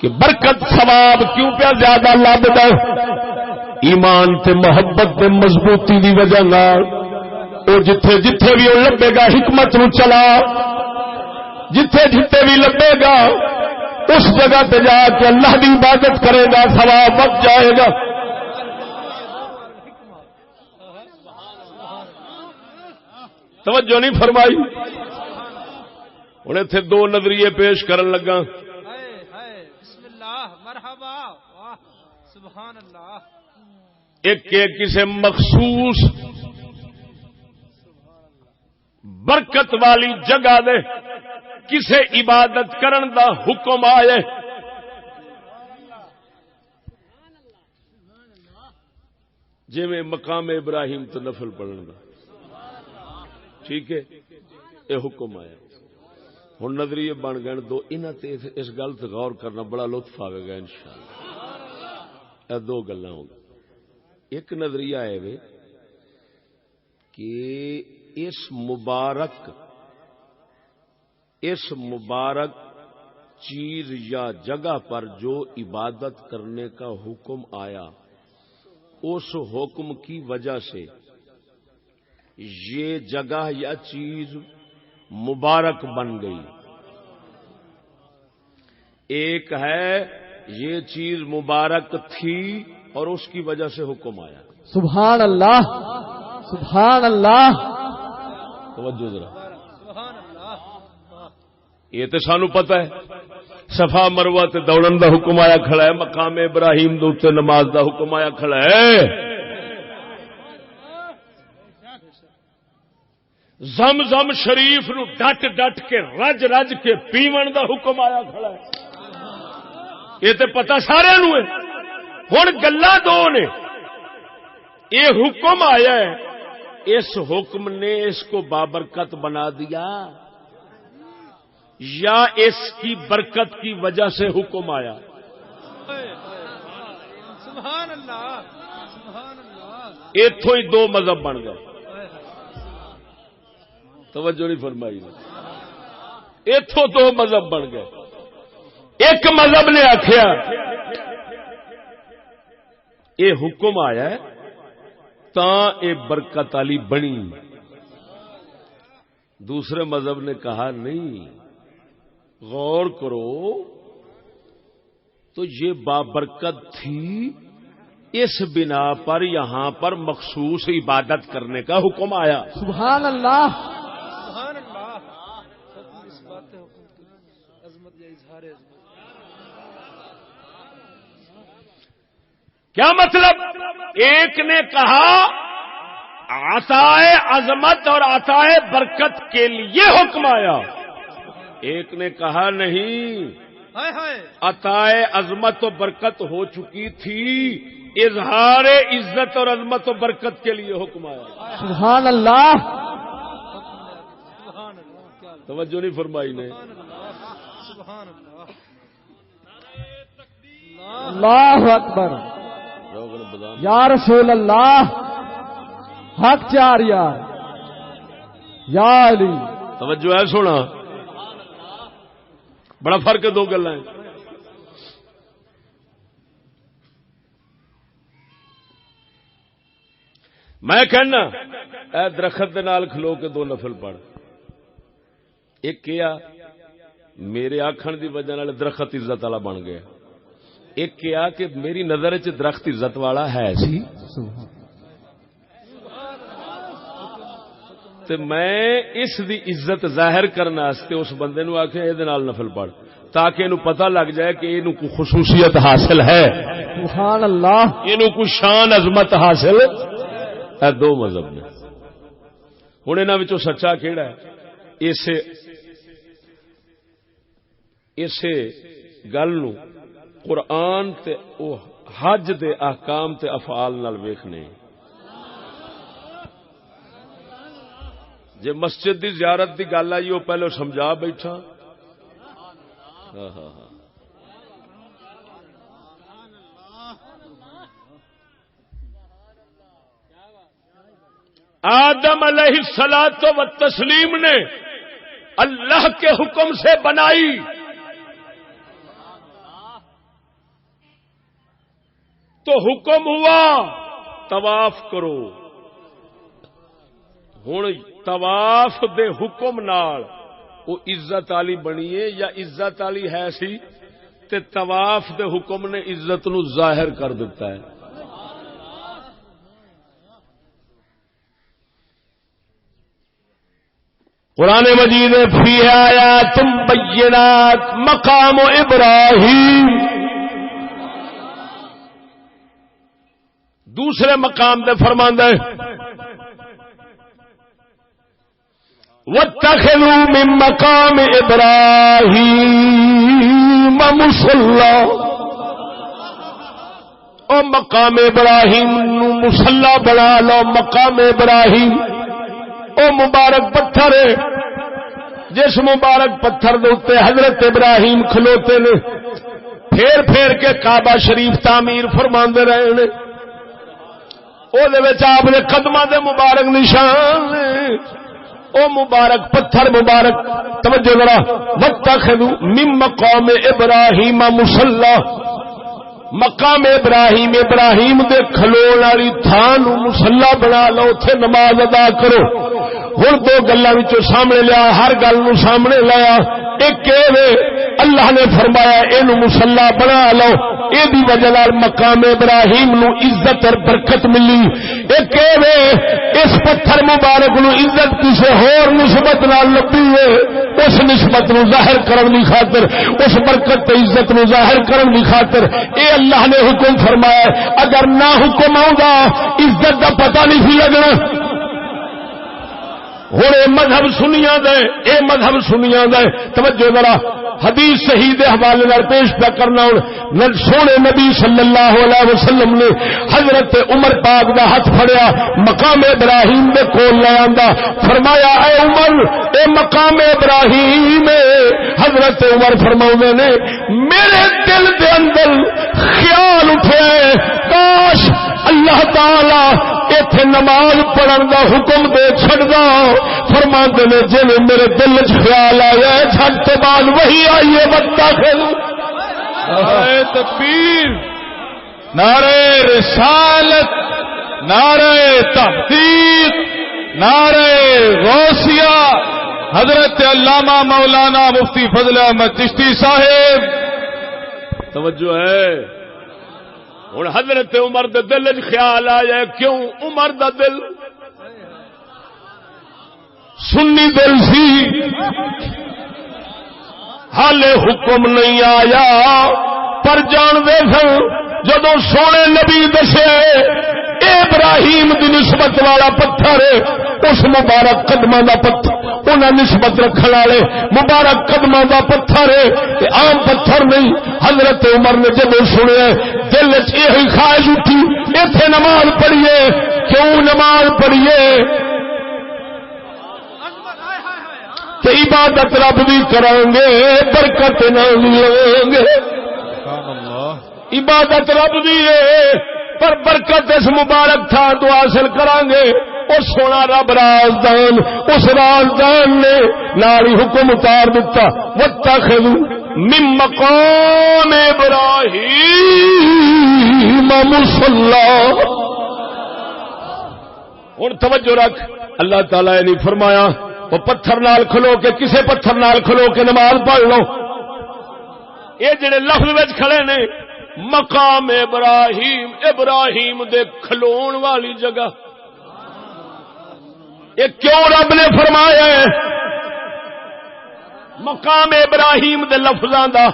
کہ برکت ثواب کیوں پیا زیادہ لبدا ہے؟ ایمان تے محبت تے مضبوطی دی وجہ نال او جتھے جتھے بھی او لبے گا حکمت نو چلا، جتھے جتھے بھی لبے گا اس جگہ تے جا کے اللہ دی عبادت کرے گا، ثواب بچ جائے گا۔ توجہ نہیں فرمائی؟ ہن ایتھے 2 نظریے پیش کرن لگا۔ بسم اللہ، مرحبا، واہ سبحان اللہ۔ ایک کسی مخصوص برکت والی جگہ دے کسے عبادت کرن دا حکم آئے، جی میں مقام ابراہیم تو نفل پڑھن دا، ٹھیک ہے، یہ حکم آیا۔ ہن نظریے بن گئے 2، انہاں تے اس گل تے غور کرنا بڑا لطف آئے گا انشاءاللہ۔ اے 2 گلاں ہو گئی۔ ایک نظریہ ہے کہ اس مبارک چیز یا جگہ پر جو عبادت کرنے کا حکم آیا اس حکم کی وجہ سے یہ جگہ یا چیز مبارک بن گئی. ایک ہے یہ چیز مبارک تھی اور اس کی وجہ سے حکم آیا. سبحان اللہ سبحان اللہ. توجہ ذرا, یہ تو سانو پتہ ہے. صفا مروہ تے دوڑن دا حکم آیا کھڑا ہے, مقام ابراہیم دے اوتے نماز دا حکم آیا کھڑا ہے, زمزم شریف نو ڈٹ ڈٹ کے رج رج کے پیون دا حکم آیا کھڑا ہے. یہ تے پتہ سارے نو ہے. ہن گلاں دو نے. یہ حکم آیا ہے, اس حکم نے اس کو بابرکت بنا دیا یا اس کی برکت کی وجہ سے حکم آیا. سبحان اللہ سبحان اللہ. ایتھوں ہی دو مذہب بن گئے. توجہ نہیں فرمائی نے. ایتھوں دو مذہب بن گئے. ایک مذہب نے آخیا یہ حکم آیا ہے تاں اے برکت علی بنی. دوسرے مذہب نے کہا نہیں, غور کرو تو یہ بابرکت تھی, اس بنا پر یہاں پر مخصوص عبادت کرنے کا حکم آیا. سبحان اللہ سبحان اللہ. اس بات حکم کی عظمت یا اظہار عظمت. کیا مطلب؟ ایک نے کہا عطائے عظمت اور عطائے برکت کے لیے حکم آیا, ایک نے کہا نہیں, عطائے عظمت و برکت ہو چکی تھی, اظہار عزت اور عظمت و برکت کے لیے حکم آیا. سبحان اللہ. توجہ نہیں فرمائی نے. سبحان اللہ. اللہ اکبر. یا رسول اللہ حق چار یار یا علی. توجہ ہے سونا, بڑا فرق ہے دو گلاں. میں کہنا اے درخت دے نال کھلو کے دو نفل پڑھ. ایک کیا میرے آکھن دی وجہ نال درخت عزت والا بن گیا. ایک کیا کہ میری نظر چ درخت عزت والا ہے سی, تے میں اس دی عزت ظاہر کرنے واسطے اس بندے نو آکھیا اے نال نفل پڑھ تاکہ اینو پتہ لگ جائے کہ اینو کوئی خصوصیت حاصل ہے. سبحان اللہ. اینو کوئی شان عظمت حاصل. اے دو مذہب نے. ہن انہاں وچوں سچا کیڑا ہے؟ اسے گل نو قرآن تے او حج دے احکام تے افعال نال ویکھنے. جے مسجد دی زیارت دی گل آئی وہ پہلے سمجھا بیٹھا. آدم علیہ الصلوۃ والتسلیم نے اللہ کے حکم سے بنائی, تو حکم ہوا طواف کرو. ہن طواف دے حکم نال وہ عزت والی بنیے یا عزت والی ہے سی, تے طواف دے حکم نے عزت نو ظاہر کر دیتا ہے. قرآن مجید فی آیات بینات مقام ابراہیم. دوسرے مقام دے فرماندا ہے وَاتَّخِذُوا مِن مَّقَامِ إِبْرَاهِيمَ مُصَلًّى. او مقام ابراہیم نو مصلا بنا لو. مقام ابراہیم او مبارک پتھر ہے جس مبارک پتھر دے اوتے حضرت ابراہیم کھلوتے نے, پھیر پھیر کے کعبہ شریف تعمیر فرماندے رہے نے. او دے وچ آپ دے قدماں دے مبارک نشان نے. او مبارک پتھر مبارک توجہ ذرا واتخذوا من مقام ابراہیم مصلی مقام ابراہیم ابراہیم دے کھلون والی تھان نو مصلی بنا لو اوتھے نماز ادا کرو ہن دو گلاں وچوں سامنے لیا ہر گل نو سامنے لایا ایک اللہ نے فرمایا اینو مصلی بنا لو اے دی وجہ نال مقام ابراہیم نو عزت اور برکت ملی ایک اس پتھر مبارک نو عزت کسے ہور نسبت نال لبھی ہے اس نسبت نو ظاہر کرن دی خاطر اس برکت تے عزت نو ظاہر کرن دی خاطر اے اللہ نے حکم فرمایا اگر نہ حکم آوندا عزت دا پتہ نہیں سی لگنا ہوں یہ مذہب سنیاں دے اے مذہب سنیاں دے توجہ ذرا حدیث صحیح دے حوالے نال پیش پہ کرنا ہوں سونے نبی صلی اللہ علیہ وسلم نے حضرت عمر پاک دا ہاتھ پھڑیا مقام ابراہیم دے کول لے آندا فرمایا اے عمر اے مقام ابراہیم حضرت عمر فرماؤندے نے میرے دل دے اندر خیال اٹھے کاش اللہ تعالی ایتھے نماز پڑھن دا حکم دے چھڑدا فرماندے نے جے میرے دل وچ خیال آیا چھٹ تو بعد وہی آئیے واتخذ نعرہ تکبیر نعرہ رسالت نعرہ تحقیق نعرہ غوثیہ حضرت علامہ مولانا مفتی فضل احمد چشتی صاحب توجہ ہے ہوں حضرت عمر دے دل وچ خیال آیا کیوں عمر دا دل سنی دل سی حالے حکم نہیں آیا پر جان دے سن جدو سونے نبی دسے ابراہیم دی نسبت والا پتھر اس مبارک قدماں دا پتھر انہاں نسبت رکھن والے مبارک قدماں دا پتھر ہے عام پتھر نہیں حضرت عمر نے جب سنیا دل وچ یہ خواہش اٹھی ایتھے نماز پڑھیے کیوں نماز پڑھیے کہ عبادت رب دی کریں گے برکت نہ لیں گے عبادت رب دی ہے پر برکت اس مبارک تھان تو حاصل کریں گے اور سونا رب رازدان اس رازدان نے ناری حکم اتار دیتا واتخذوا من مقام ابراہیم مصلی ہن توجہ رکھ اللہ تعالی نے فرمایا وہ پتھر نال کھلو کے کسے پتھر نال کھلو کے نماز پڑھ لو یہ جڑے لفظ وچ کھڑے نے مقام ابراہیم ابراہیم دے کھلون والی جگہ یہ کیوں رب نے فرمایا ہے مقام ابراہیم دے لفظاں دا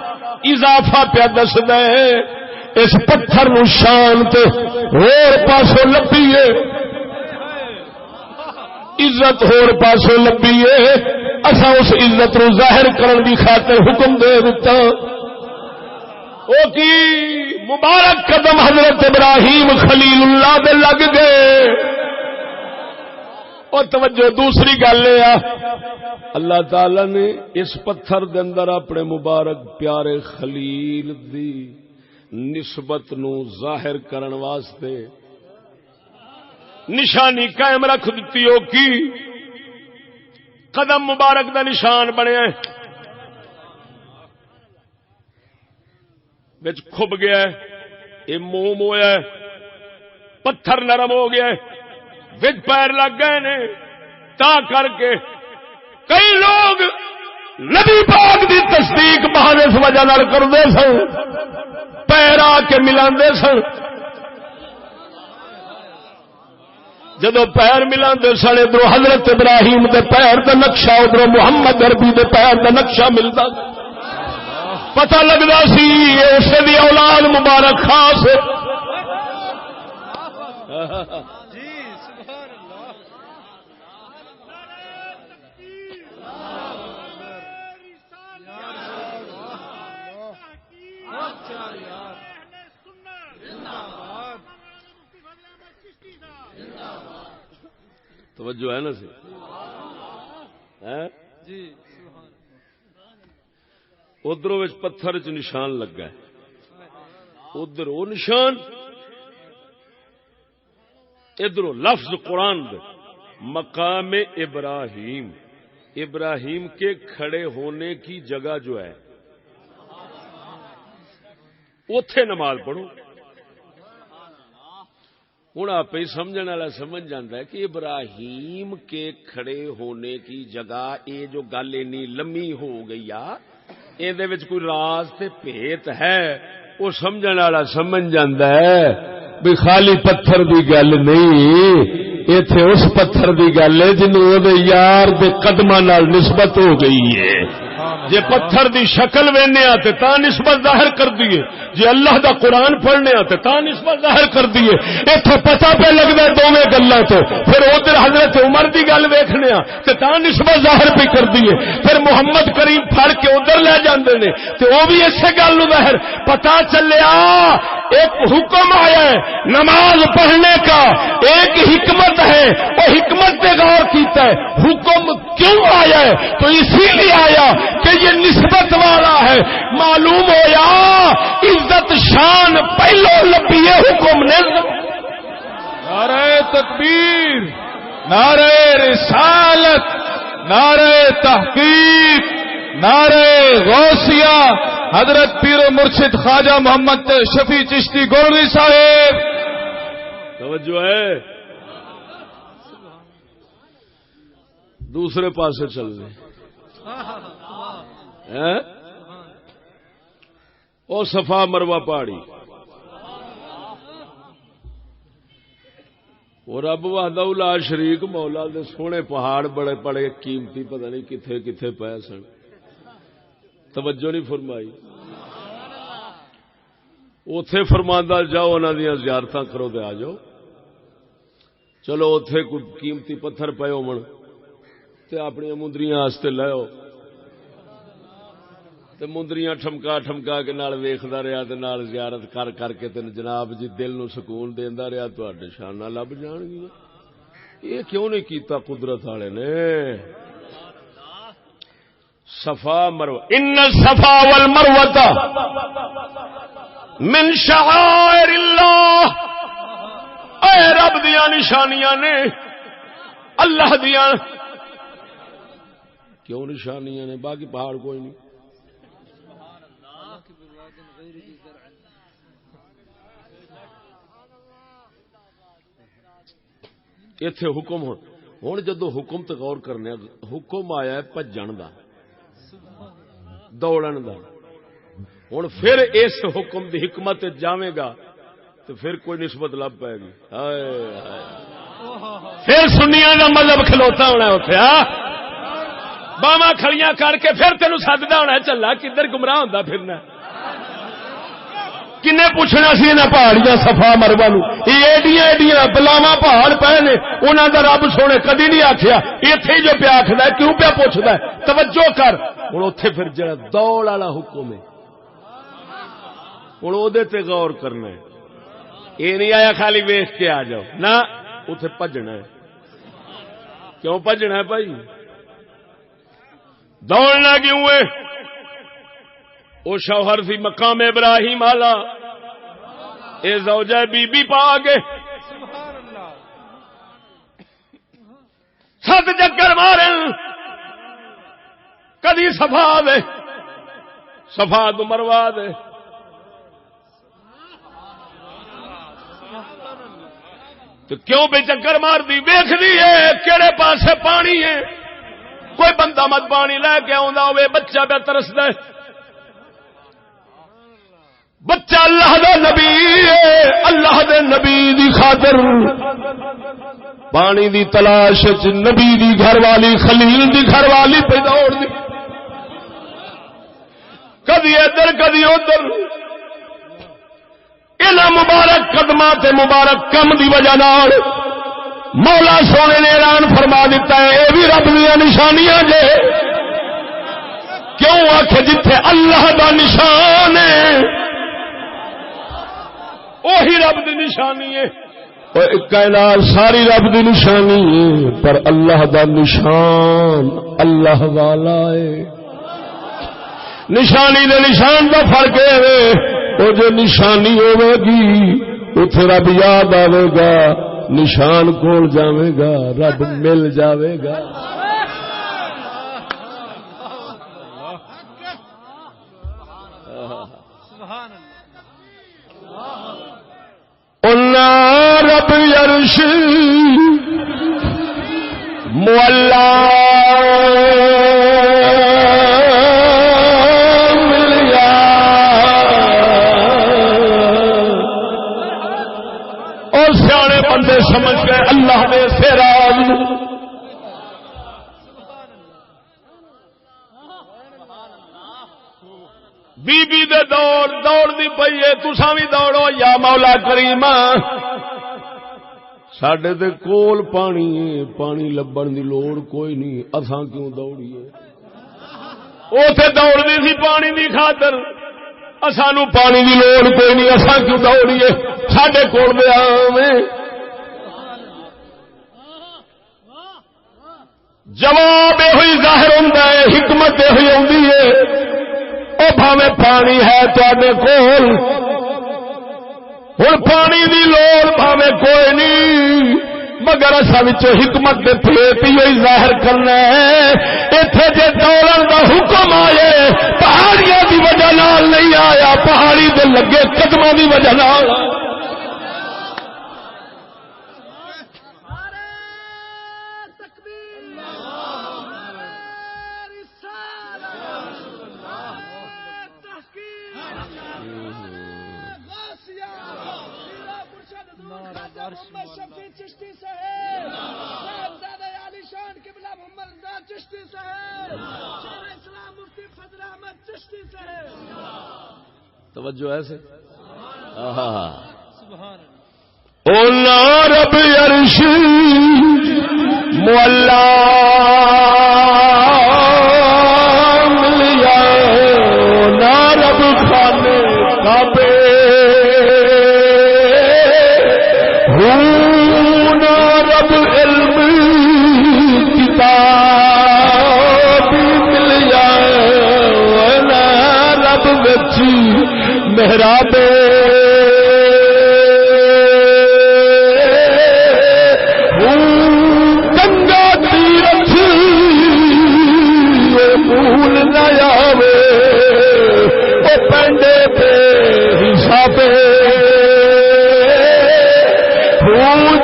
اضافہ پیا دسدا ہے اس پتھر نو شان تے ہور پاسوں لبھی ہے عزت ہور پاسوں لبھی ہے اساں اس عزت نو ظاہر کرن دی خاطر حکم دے دتا او کی مبارک قدم حضرت ابراہیم خلیل اللہ دے لگ گئے اور توجہ دوسری گل یہ اللہ تعالی نے اس پتھر دے اندر اپنے مبارک پیارے خلیل دی نسبت نو ظاہر کرن واسطے نشانی قائم رکھ دیتی ہو کی قدم مبارک دا نشان بنیا بچ کھب گیا ہے یہ موم ہویا ہے پتھر نرم ہو گیا ہے بچ پیر لگ گئے نے تا کر کے کئی لوگ نبی پاک دی تصدیق بہانے اس وجہ نال کردے سن پیر آ کے ملاندے سن جدو پیر ملاندے سن ادھر حضرت ابراہیم دے پیر دا نقشہ ادھر محمد عربی دے پیر دا نقشہ ملتا پتہ لگتا سی اس دی اولاد مبارک خاص توجہ ہے نا سی ادھر پتھر چ نشان لگا ہے ادھر وہ نشان ادھر لفظ قرآن دے مقام ابراہیم، ابراہیم کے کھڑے ہونے کی جگہ جو ہے اوتھے نماز پڑھو. ہوں آپ ہی سمجھنے والا سمجھ جاتا ہے کہ ابراہیم کے کھڑے ہونے کی جگہ یہ جو گل اینی لمبی ہو گئی یہ کوئی راز تے بھیت ہے. وہ سمجھنے والا سمجھ جاتا ہے بھی خالی پتھر دی گل نہیں، ایتھے اس پتھر دی گل ہے جنوں دے یار دے قدماں نال نسبت ہو گئی ہے. جے پتھر دی شکل وینے تے تا نسبت ظاہر کر دیے، جے اللہ دا قرآن پڑھنے تے تا نسبت ظاہر کر دیے. ایتھے پتہ پہ لگدا دوویں گلاں تو پھر ادھر حضرت عمر دی گل ویکھنے تے تا نسبت ظاہر پہ کر دیے. پھر محمد کریم پھڑ کے ادھر لے جاندے نے تے او بھی اسی گل نو ظاہر. پتہ چلیا ایک حکم آیا ہے نماز پڑھنے کا، ایک حکمت ہے، وہ حکمت پہ غور کیتا ہے. حکم کیوں آیا ہے؟ تو اسی لیے آیا کہ یہ نسبت والا ہے. معلوم ہویا عزت شان پہلو لبی ہے حکم نے. نعرہ تکبیر، نعرہ رسالت، نعرہ تحقیق، نعرہ غوثیہ، حضرت پیر و مرشد خواجہ محمد شفیع چشتی گولوی صاحب. توجہ ہے. دوسرے پاسے چل رہے او صفا مروہ پہاڑی، اور رب وحدہ لا شریک مولا دے سونے پہاڑ بڑے بڑے قیمتی، پتہ نہیں کتھے کتھے پے سن. توجہ نہیں فرمائی. اوتھے فرماندا جاؤ انہاں دیاں زیارتاں کرو تے آ جاؤ. چلو اوتھے کوئی قیمتی پتھر پے ہون تے اپنی مندریاں واسطے لےو تے مندریاں ٹھمکا ٹھمکا کے نال ویکھدا رہیا تے نال زیارت کر کر کے تے جناب جی دل نو سکون دیندا رہیا. تواڈے شاناں لب جان گی. یہ کیوں نہیں کیتا قدرت والے نے؟ صفا مروہ، ان الصفا والمروہ من شعائر اللہ. اے رب دیاں نشانیاں نے، اللہ دیاں. کیوں نشانیاں نے؟ باقی پہاڑ کوئی نہیں. ایتھے حکم ہوں جدو حکم تے غور کرنے، حکم آیا ہے بھجن دا، دوڑن دا. ہوں پھر اس حکم دی حکمت جاوے گا تو پھر کوئی نسبت لب پائے گی. پھر سنیاں دا مذہب کھلوتا ہونا اتنے باواں کھڑیاں کر کے پھر تینوں سددا ہونا چلا کدھر گمراہ ہوندا پھرنا. کنے پوچھنا سی انہاں پہاڑیاں صفا مروہ نو، یہ ایڈیاں ایڈیاں بلاواں پہاڑ پے نے، انہاں دا رب سونے کدی نہیں آکھیا ایتھے جو پیا آکھدا ہے کیوں پیا پوچھدا ہے؟ توجہ کر. ہن اوتھے پھر جڑا دوڑ والا حکم ہے ہن او دے تے غور کرنا ہے. یہ نہیں آیا خالی ویکھ کے آ جاؤ، نہ اوتھے بھجنا ہے. کیوں بھجنا ہے بھائی؟ دوڑنا کیوں ہے؟ او شوہر سی مقام ابراہیم آلہ، اے زوجہ بی بی پا کے سات چکر مارن، کدی صفا دے صفا تو مروا دے. تو کیوں بے چکر مار دی؟ ویکھ دی ہے کیڑے پاسے پانی ہے. کوئی بندہ مت پانی لے کے آندا ہوئے، بچہ پہ ترسدا ہے. بچہ اللہ دا نبی ہے، اللہ دے نبی دی خاطر پانی دی تلاش وچ نبی دی گھر والی خلیل دی گھر والی پہ دوڑ دی، کدی ادھر کدی ادھر. انہاں مبارک قدماں تے مبارک کم دی وجہ نال مولا سونے نے اعلان فرما دیتا ہے اے بھی رب دیاں نشانیاں جے. کیوں آکھ جتھے اللہ دا نشان ہے وہی رب دی نشانی ہے. کائنات ساری رب دی نشانی ہے، پر اللہ دا نشان اللہ والا ہے. نشانی دے نشان دا فرق ہے، وہ جو نشانی ہوے گی اتنے رب یاد آئے گا، نشان کول جاوے گا رب مل جاوے گا. رب عرش مولا ملیا اور سیانے بندے سمجھ گئے اللہ نے سے راز. بی بی دے دوڑ دی پئی ہے تساں وی دوڑو یا مولا کریم. ساڈے تے کول پانی ہے پانی لبن دی لوڑ کوئی نہیں اساں کیوں دوڑیے. اوتھے دوڑدی سی پانی دی خاطر اساں نوں پانی دی لوڑ کوئی نہیں اساں کیوں دوڑیے. ساڈے کول دے آویں جواب ہوئی ظاہر ہوندا ہے حکمت ہوئی ہوندی ہے. او بھاویں پانی ہے تواڈے کول ہن پانی دی لوڑ بھاویں کوئی نہیں مگر اصل وچوں حکمت دے پھیت ہی ظاہر کرنا ہے. ایتھے جے دوڑن دا حکم آئے پہاڑیاں دی وجہ نال نہیں آیا پہاڑی دے لگے قدماں دی وجہ نال. توجہ ایسے اولا رب عرش مولا ملیا نا رب خانے کعبے نا رب علم کتاب ملیا نا رب بچی محراب گنگا تیرتھ بھول نہ آوے وہ پینڈے پہ حساب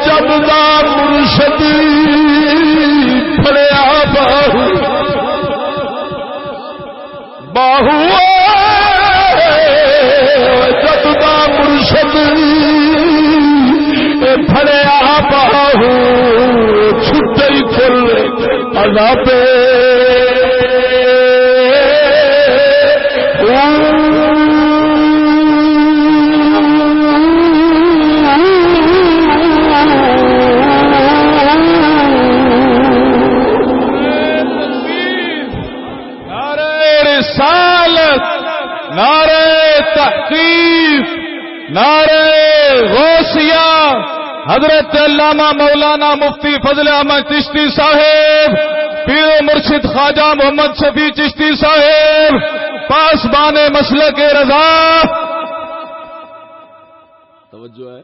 جب دا مرشد پھڑیا باہو مرشد پھڑیا باہو چھٹے کھل عذاب نعرہ تحقیق نعرہ غوثیہ حضرت علامہ مولانا مفتی فضل احمد چشتی صاحب پیر و مرشد خواجہ محمد شفیع چشتی صاحب پاسبان مسلک رضا. توجہ ہے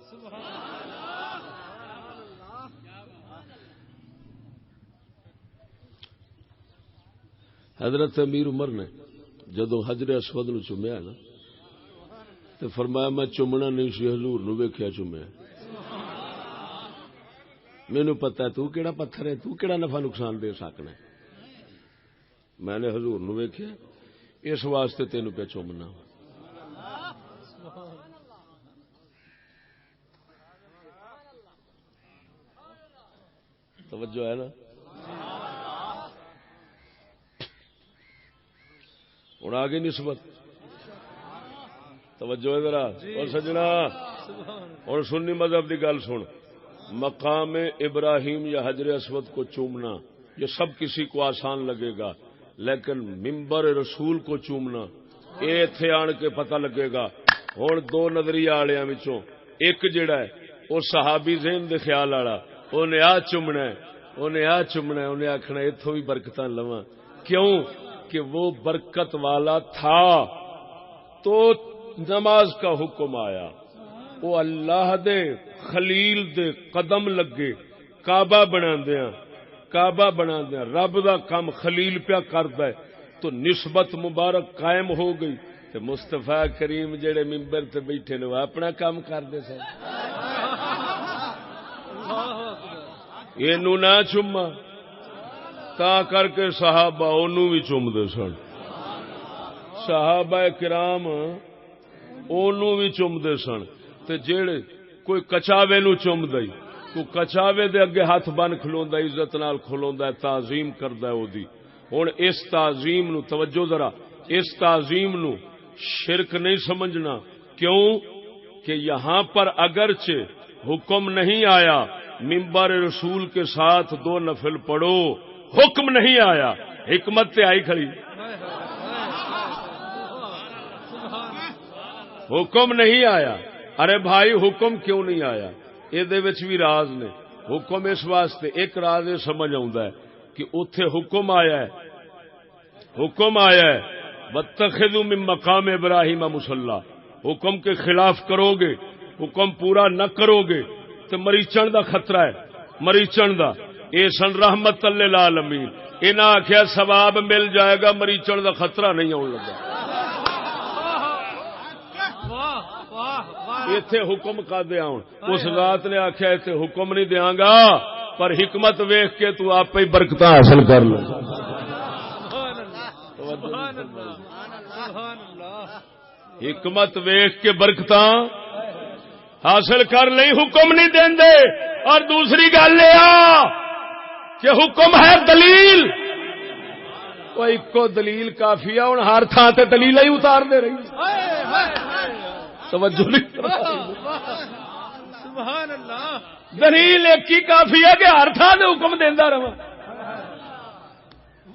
حضرت امیر عمر نے جدو حجر اسود نو چومیا نا تو فرمایا میں چومنا نہیں سی حضور نو ویکھیا چومیا. مینوں پتہ ہے تو کیڑا پتھر ہے تو کیڑا نفع نقصان دے سکنا ہے. میں نے حضور نو ویکھیا اس واسطے تینوں پہ چومنا. توجہ ہے نا. ہوں آ گئی نسبت. توجہ ہے ذرا اور سجنا اور سنی مذہب کی گل سن. مقام ابراہیم یا حجر اسود کو چومنا یہ سب کسی کو آسان لگے گا لیکن ممبر رسول کو چومنا یہ اتنے آن کے پتہ لگے گا. ہوں دو نظریہ والوں وچوں ایک جڑا ہے وہ صحابی ذہن دے خیال والا انہیں آ چومنا ہے انہیں آ چومنا ہے انہیں آخنا اتوں بھی برکتاں لواں. کیوں کہ وہ برکت والا تھا تو نماز کا حکم آیا. وہ اللہ دے خلیل دے قدم لگے کعبہ بنا دیا رب دا کام خلیل پیا کردا ہے تو نسبت مبارک قائم ہو گئی تے مصطفیٰ کریم جڑے ممبر تے بیٹھے نے وہ اپنا کام کردے سن اینو نہ چوما تا کر کے صحابہ اونوں بھی چومدے سن صحابہ کرام اونوں بھی چومدے سن تے جڑے کوئی کچاوے نو چوم دئی کوئی کچاوے دے اگے ہاتھ بن کھلوندا عزت نال کھلوندا تعظیم کردا ہے اودی ہن اس تعظیم نو توجہ ذرا اس تعظیم نو شرک نہیں سمجھنا کیوں کہ یہاں پر اگرچہ حکم نہیں آیا منبر رسول کے ساتھ 2 نفل پڑھو حکم نہیں آیا حکمت تے آئی کھڑی حکم نہیں آیا ارے بھائی حکم کیوں نہیں آیا یہ بھی راز نے حکم اس واسطے ایک راز یہ سمجھ آتا ہے کہ اتے حکم آیا ہے واتخذوا من مقام ابراہیم مصلی حکم کے خلاف کرو گے حکم پورا نہ کرو گے تو مریچن دا خطرہ ہے مریچن دا اے سن رحمت للعالمین انہاں آخیا ثواب مل جائے گا مریچن دا خطرہ نہیں آن لگا ایتھے حکم کا دیا اس ذات نے آخیا ایتھے حکم نہیں دیاں گا پر حکمت ویکھ کے تو آپ ہی برکتاں حاصل کر لو حکمت ویکھ کے برکتاں حاصل کر لئی حکم نہیں دیندے اور دوسری گل یہ کہ حکم ہے دلیل وہ ایکو دلیل کافی ہے ہن ہر تھان تے دلیل ہی اتار دے رہی توجہ نہیں سبحان اللہ دلیل ایک ہی کافی ہے کہ ہر تھان تے حکم دیندا رہواں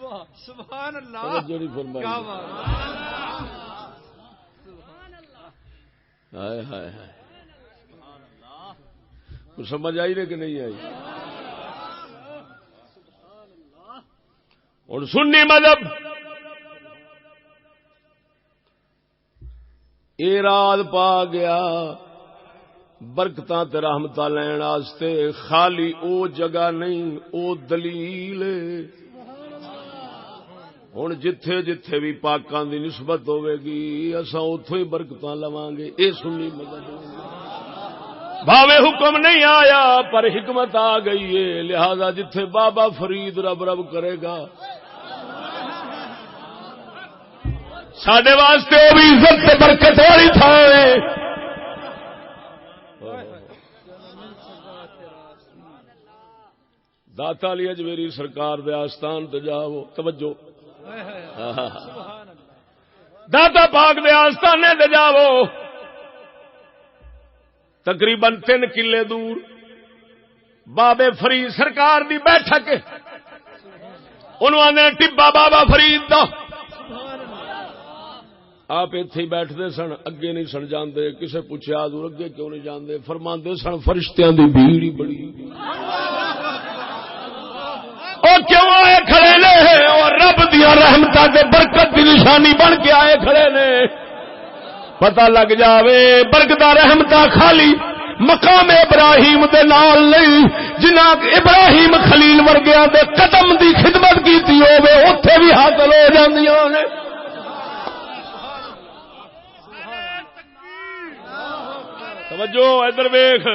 واہ سبحان اللہ توجہ نہیں فرمائی کیا بات سبحان اللہ ہائے ہائے ہائے کچھ سمجھ آئی کہ نہیں آئی اور سنی مذہب اراد پا گیا برکتاں تے رحمتاں لین واسطے خالی او جگہ نہیں او دلیل ہن جتھے جتھے بھی پاکاں دی نسبت ہوے گی اساں اوتھوں ہی برکتاں لواں گے اے سنی مذہب بھاوے حکم نہیں آیا پر حکمت آ گئی ہے لہذا جتھے بابا فرید رب رب کرے گا ساڈے واسطے وہ بھی عزت سے برکت والی تھا داتا علی اجمیری سرکار دے آستان تے جاؤ توجہ داتا پاک دے آستانے تے جاؤ تقریباً 3 کلے دور بابے فرید سرکار دی بیٹھک انہوں نے ٹبا بابا فرید دا آپ ایتھے ہی بیٹھتے سن اگے نہیں سن جاندے کسے پوچھا حضور اگے کیوں نہیں جاندے فرماندے سن فرشتیاں دی بھیڑ ہی بڑی او کیوں آئے کھڑے نے اور رب دیاں رحمتاں تے برکت دی نشانی بن کے آئے کھڑے نے پتہ لگ جاوے برکتاں رحمتاں خالی مقام ابراہیم دے نال نہیں جنہاں ابراہیم خلیل ورگیاں دے قدم دی خدمت کیتی ہوے اوتھے بھی حاصل ہو جاندیاں نے توجہ ادھر ویکھ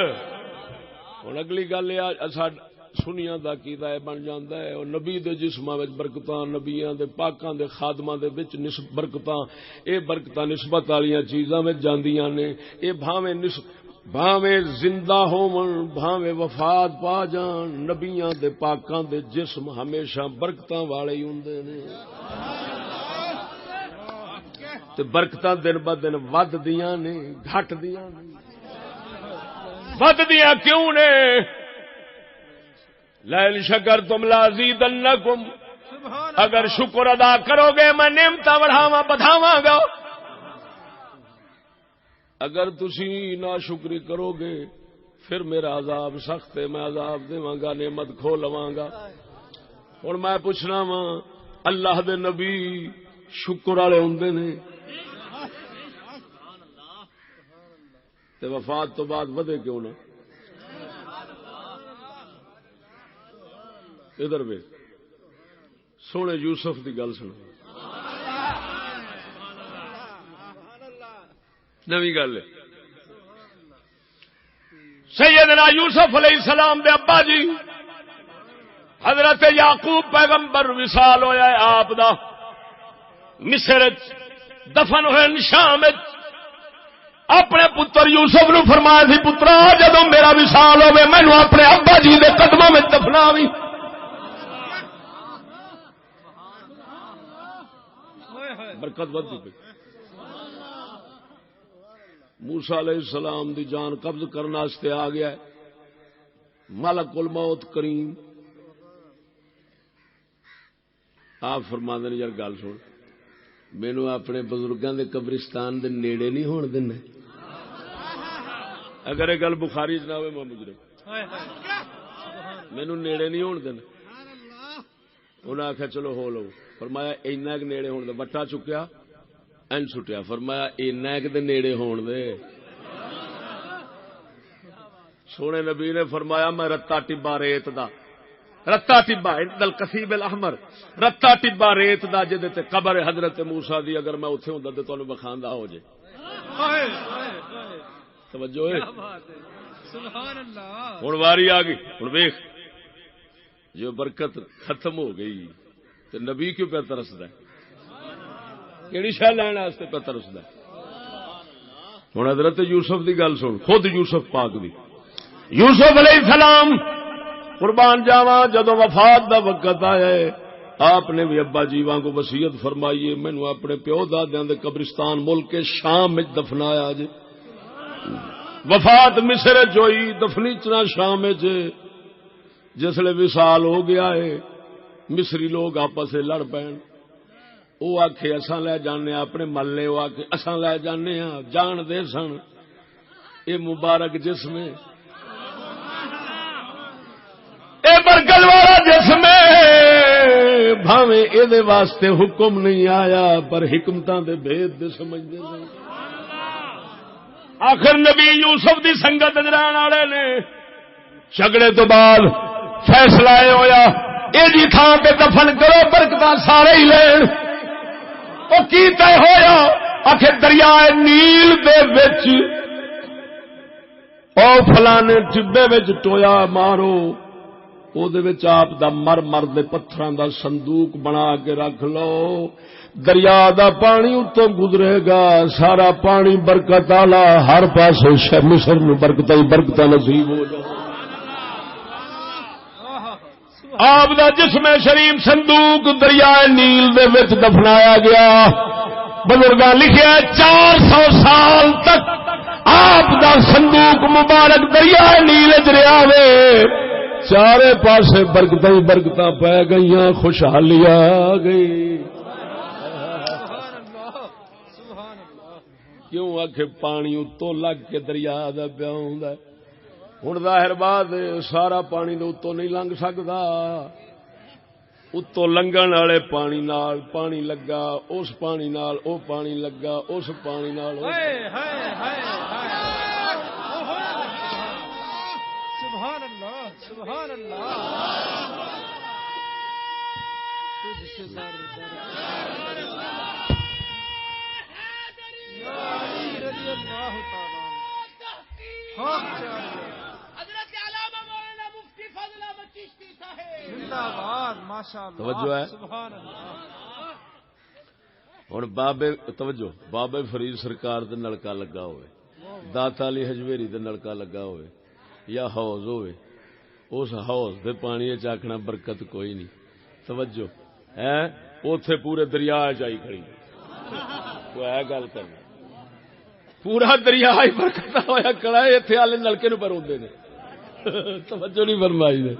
ہن اگلی گل یہ سنیاں دا کیتا ہے بن جاندا ہے اور نبی دے جسماں وچ برکتاں نبیاں دے پاکاں دے خادماں دے وچ برکتاں اے برکتاں نسبت والیاں چیزاں وچ جاندیاں نے اے بھاویں زندہ ہون بھاویں وفات پا جان نبیاں دے پاکاں دے جسم ہمیشہ برکتاں والے ہی ہوندے نے تے برکتاں دن ب دن ود دیاں نے گھٹ دیاں نے ود دیاں کیوں نے لئن شکرتم لازیدنکم اگر شکر ادا کرو گے میں نعمتاں بڑھاواں گا اگر تسی ناشکری کرو گے پھر میرا عذاب سخت ہے میں عذاب دیواں گا نعمت کھو لواں گا ہن میں پوچھنا وا اللہ دے نبی شکر والے ہوندے نے تے وفات تو بعد ودے کیوں نہ؟ ادھر وے سونے یوسف دی گل سن، نوی گل ہے۔ سیدنا یوسف علیہ السلام دے ابا جی حضرت یعقوب پیغمبر وصال ہویا ہے آپ دا، مصر دفن ہوئے شام، اپنے پتر یوسف نو فرمایا سی پترا جدوں میرا وصال ہوے مینوں اپنے ابا جی دے قدموں میں دفناویں۔ برکت ودی پئی۔ موسیٰ علیہ السلام دی جان قبض کرنے واسطے آ گیا ہے ملک الموت کریم۔ آپ فرماندے نے یار گل سن، مینوں اپنے بزرگاں دے قبرستان دے نیڑے نہیں ہون دینا، اگر یہ گل بخاری چ نہ ہوئے میں مجرم، مینوں نیڑے نہیں ہون دینا۔ انہاں آخیا چلو ہو لو، فرمایا اینا کہ نیڑے ہون دے، وٹا چکیا این سٹیا، فرمایا اینا کہ نیڑے ہون دے۔ سونے نبی نے فرمایا میں رتا ٹبا ریت دا، رتا ٹبا دل کسیب الاحمر، رتا ٹبا ریت دا جدے تے قبر حضرت موسیٰ دی، اگر میں اتنے ہوندا تے تانوں بخاندا ہو جائے۔ توجہ ہے سبحان اللہ۔ ہن واری آ گئی، ہن ویکھ جو برکت ختم ہو گئی تے نبی کیوں پہ ترسدا ہے؟ کیڑی شے لین واسطے پہ ترسدا ہے؟ ہن حضرت یوسف دی گل سن، خود یوسف پاک دی۔ یوسف علیہ السلام قربان جاواں جدوں وفات دا وقت آیا ہے، آپ نے بھی ابا جی وانگو وصیت فرمائی ہے مینوں اپنے پیو دادیاں دے قبرستان ملک کے شام وچ دفنایا جے۔ وفات مصر وچ ہوئی، دفنیچنا شام وچ۔ جسلے وصال ہو گیا ہے مصری لوگ آپس سے لڑ پین، وہ آکھے اساں لے جانے اپنے محلے، وہ آکھے اساں لے جانے ہاں، جان دے سن اے مبارک جسم ہے، اے برکت والا جسم ہے، بھاویں اے دے واسطے حکم نہیں آیا پر حکمتاں دے بھید دے سمجھدے سن۔ آخر نبی یوسف دی سنگت رہن والے نے جھگڑے تو بعد فیصلہ اے ہویا اے جی تھان تے دفن کرو، برکتاں سارے ہی لین۔ او کی طے ہویا؟ آخر دریائے نیل دے وچ او فلانے ٹبے وچ ٹویا مارو، او دے وچ آپ دا مر مر دے پتھراں دا صندوق بنا کے رکھ لو، دریا دا پانی اتوں گزرے گا، سارا پانی برکت والا، ہر پاسے مصر نو برکتاں برکتاں نصیب ہو جائے۔ آپ دا جسم شریف صندوق دریائے نیل دے وچ دفنایا گیا۔ بزرگاں لکھیا 400 سال تک آپ دا صندوق مبارک دریائے نیل وچ رہیا وے، چارے پاسے برکتاں ہی برکتاں پی گئیاں، خوشحالی آ گئی۔ کیوں آکھے پانی اتوں لگ کے دریا دا پیا ہوندا ہے۔ ہن ظاہر بات سارا پانی دے اتوں نہیں لنگ سکدا، اتوں لنگن والے پانی نال پانی لگا، اس پانی نال او پانی لگا، اس پانی نال سبحان اللہ سبحان اللہ۔ توجہ ہے ہوں بابے توجہ بابے فرید سرکار دے نلکا لگا ہوئے، داتا علی حجویری دے نلکا لگا ہوئے یا حوض ہوئے، اس حوض دے پانی چاکھنا برکت کوئی نہیں۔ توجہ ہے اوتھے پورے دریا چائی کھڑی کوئی ہے گل کرنا، پورا دریا ہی برکت ہویا کڑا ہے، اتنے والے نلکے نو پر ہوندے نے۔ توجہ نہیں فرمائی نے۔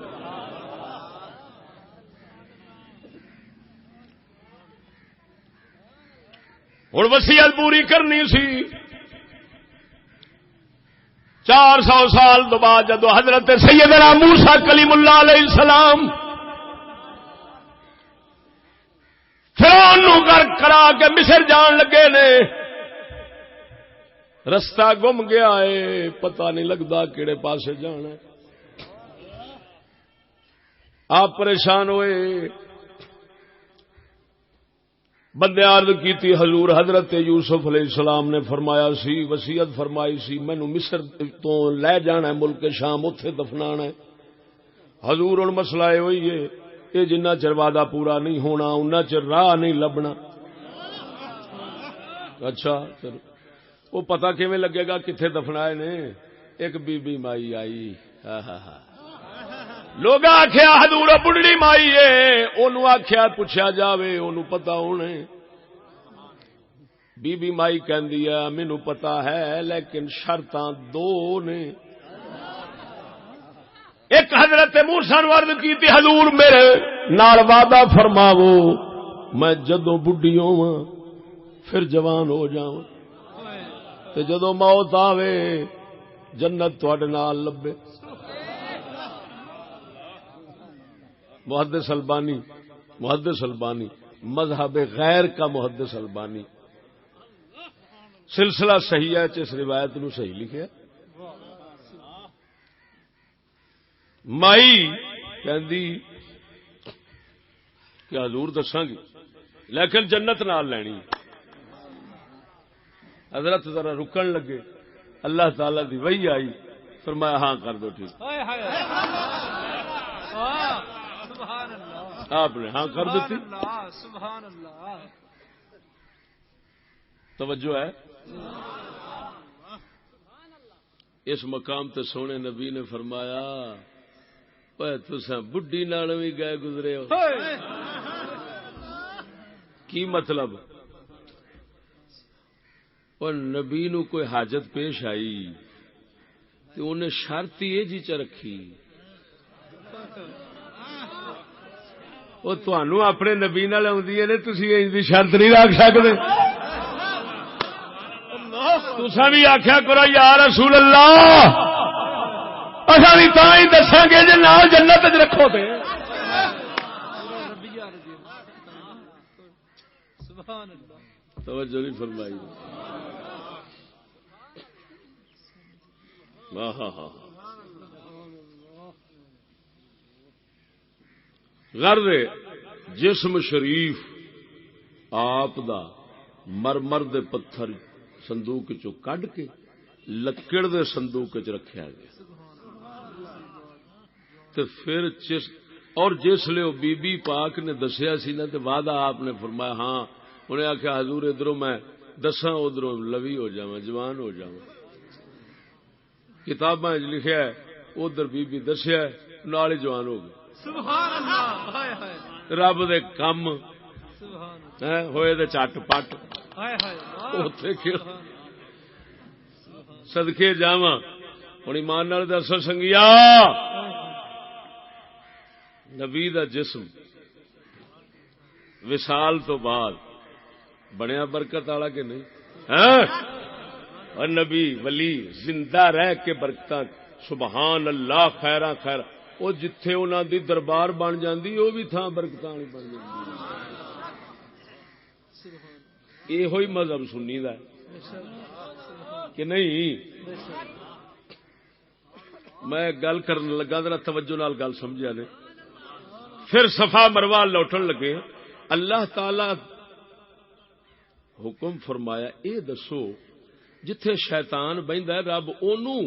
ہوں وصیت پوری کرنی سی، 400 سال تو بعد جدو حضرت سیدنا موسیٰ کلیم اللہ علیہ السلام فرعون نو غرق کرا کے مصر جان لگے نے، رستہ گم گیا ہے، پتہ نہیں لگتا کہڑے پاسے جانا ہے۔ آپ پریشان ہوئے، بندے عرض کیتی حضور حضرت یوسف علیہ السلام نے فرمایا سی، وصیت فرمائی سی مینوں مصر تو لے جانا ہے ملک شام، اوتھے دفنانا ہے۔ حضور ہن مسئلہ یہ ہوئی ہے، یہ جنہ چر وعدہ پورا نہیں ہونا انہ چر راہ نہیں لبنا۔ اچھا وہ پتہ کیویں لگے گا کتنے دفنائے نے؟ ایک بی بی مائی آئی، لوگ آخیا حضور بڑھڑی مائی ہے، انہوں آخیا پوچھا جاوے انہوں پتا ہونے۔ بی بی مائی کہندی ہے مینوں پتا ہے لیکن شرطاں دو نے۔ ایک حضرت موسیٰ نوں عرض کیتی حضور میرے نال وعدہ فرماو میں جدوں بڈھی ہوواں پھر جوان ہو جاواں تے جدوں موت آوے جنت تواڈے نال لبے۔ محدث البانی مذہب غیر کا محدث البانی سلسلہ صحیح ہے اس روایت نو صحیح لکھیا۔ مائی کہندی کہ حضور دساں گی لیکن جنت نال لینی۔ حضرت ذرا رکن لگے، اللہ تعالی دی وحی آئی، فرمایا ہاں کر دو ٹھیک۔ آپ نے ہاں کر دیتی۔ سبحان اللہ، توجہ ہے۔ اس مقام تے سونے نبی نے فرمایا اوے تساں بڈھی نال وی گئے گزرے ہو۔ کی مطلب؟ اور نبی نو کوئی حاجت پیش آئی تے انہیں شرط یہ جی چ رکھی، وہ تھانوں اپنے نبی نال آندی نے، تسی ان دی شرط نہیں رکھ سکدے۔ تساں بھی آکھیا کرو یا رسول اللہ اساں بھی تاں ہی دساں گے جے نال جنت وچ رکھو تے۔ سبحان اللہ، توجہ نہیں فرمائی۔ ہاں غرض جسم شریف آپ دا مرمر دے پتھر صندوق چو کڈ کے لکڑ دے صندوق چ رکھیا گیا تے پھر اور جس لئے بی بی پاک نے دسیا سی نا تے وعدہ آپ نے فرمایا ہاں، انہیں آخیا حضور ادھروں میں دساں ادھروں لوی ہو جاواں جوان ہو جاواں۔ کتاباں لکھیا ہے ادھر بی بی دسیا نال ہی جوان ہو گئے۔ سبحان اللہ، ہائے ہائے، رب دے کم سبحان ہوئے دے چٹ پٹ ہائے ہائے، صدقے جاواں۔ ہن ایمان نال دسو سنگیا نبی دا جسم وصال تو بعد بنیا برکت والا کہ نہیں؟ اور نبی ولی زندہ رہ کے برکتاں سبحان اللہ خیراں خیر، وہ جتھے انہاں دی دربار بن جاندی وہ بھی تھاں برکتاں والی بن جاندی۔ یہ ہوئی مذہب سنی دا کہ نہیں؟ میں گل کرن لگا ذرا توجہ نال گل سمجھا نے۔ پھر صفا مروہ لوٹن لگے، اللہ تعالی حکم فرمایا اے دسو جتھے شیطان بہندا ہے رب اونوں،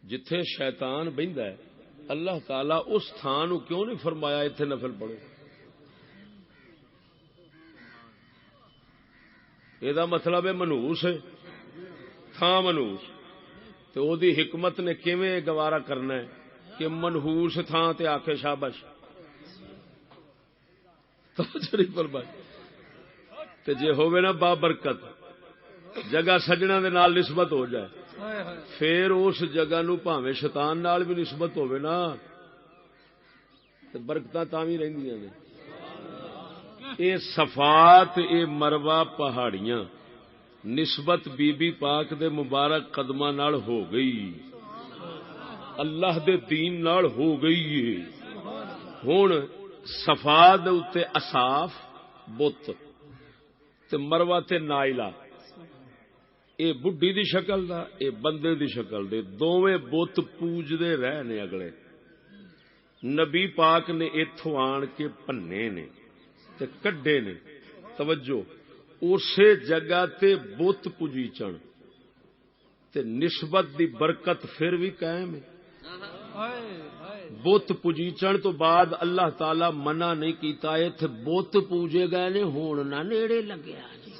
جتھے شیطان بہندا ہے اللہ تعالی اس تھان نو کیوں نہیں فرمایا ایتھے نفل پڑھو؟ یہ مطلب ہے منحوس ہے، تھان منحوس، تو او دی حکمت نے کیویں گوارا کرنا ہے کہ منحوس تھان تے آکھے شابش تے جے ہوے نا بابرکت جگہ سجنا دے نال نسبت ہو جائے پھر اس جگہ نو بھاویں شیطان نال بھی نسبت ہوے نا تے برکتاں تاں وی رہندیاں نے۔ اے صفات اے مروہ پہاڑیاں نسبت بی بی پاک دے مبارک قدماں نال ہو گئی، اللہ دے دین نال ہو گئی ہے۔ ہن صفا دے اتے اصاف بت تے مروہ تے نائلہ اے بڈھی دی شکل دا اے بندے دی شکل دے دوویں بت پوجدے رہے نے اگلے نبی پاک نے ایتھوں آن کے پنے نے تے کڈے نے توجہ اسی جگہ تے بت پوجیچن تے نسبت دی برکت پھر بھی قائم ہے بت پوجیچن تو بعد اللہ تعالی منع نہیں کیتا ایتھے بت پوجے گئے نے ہون نہ نیڑے لگیا جی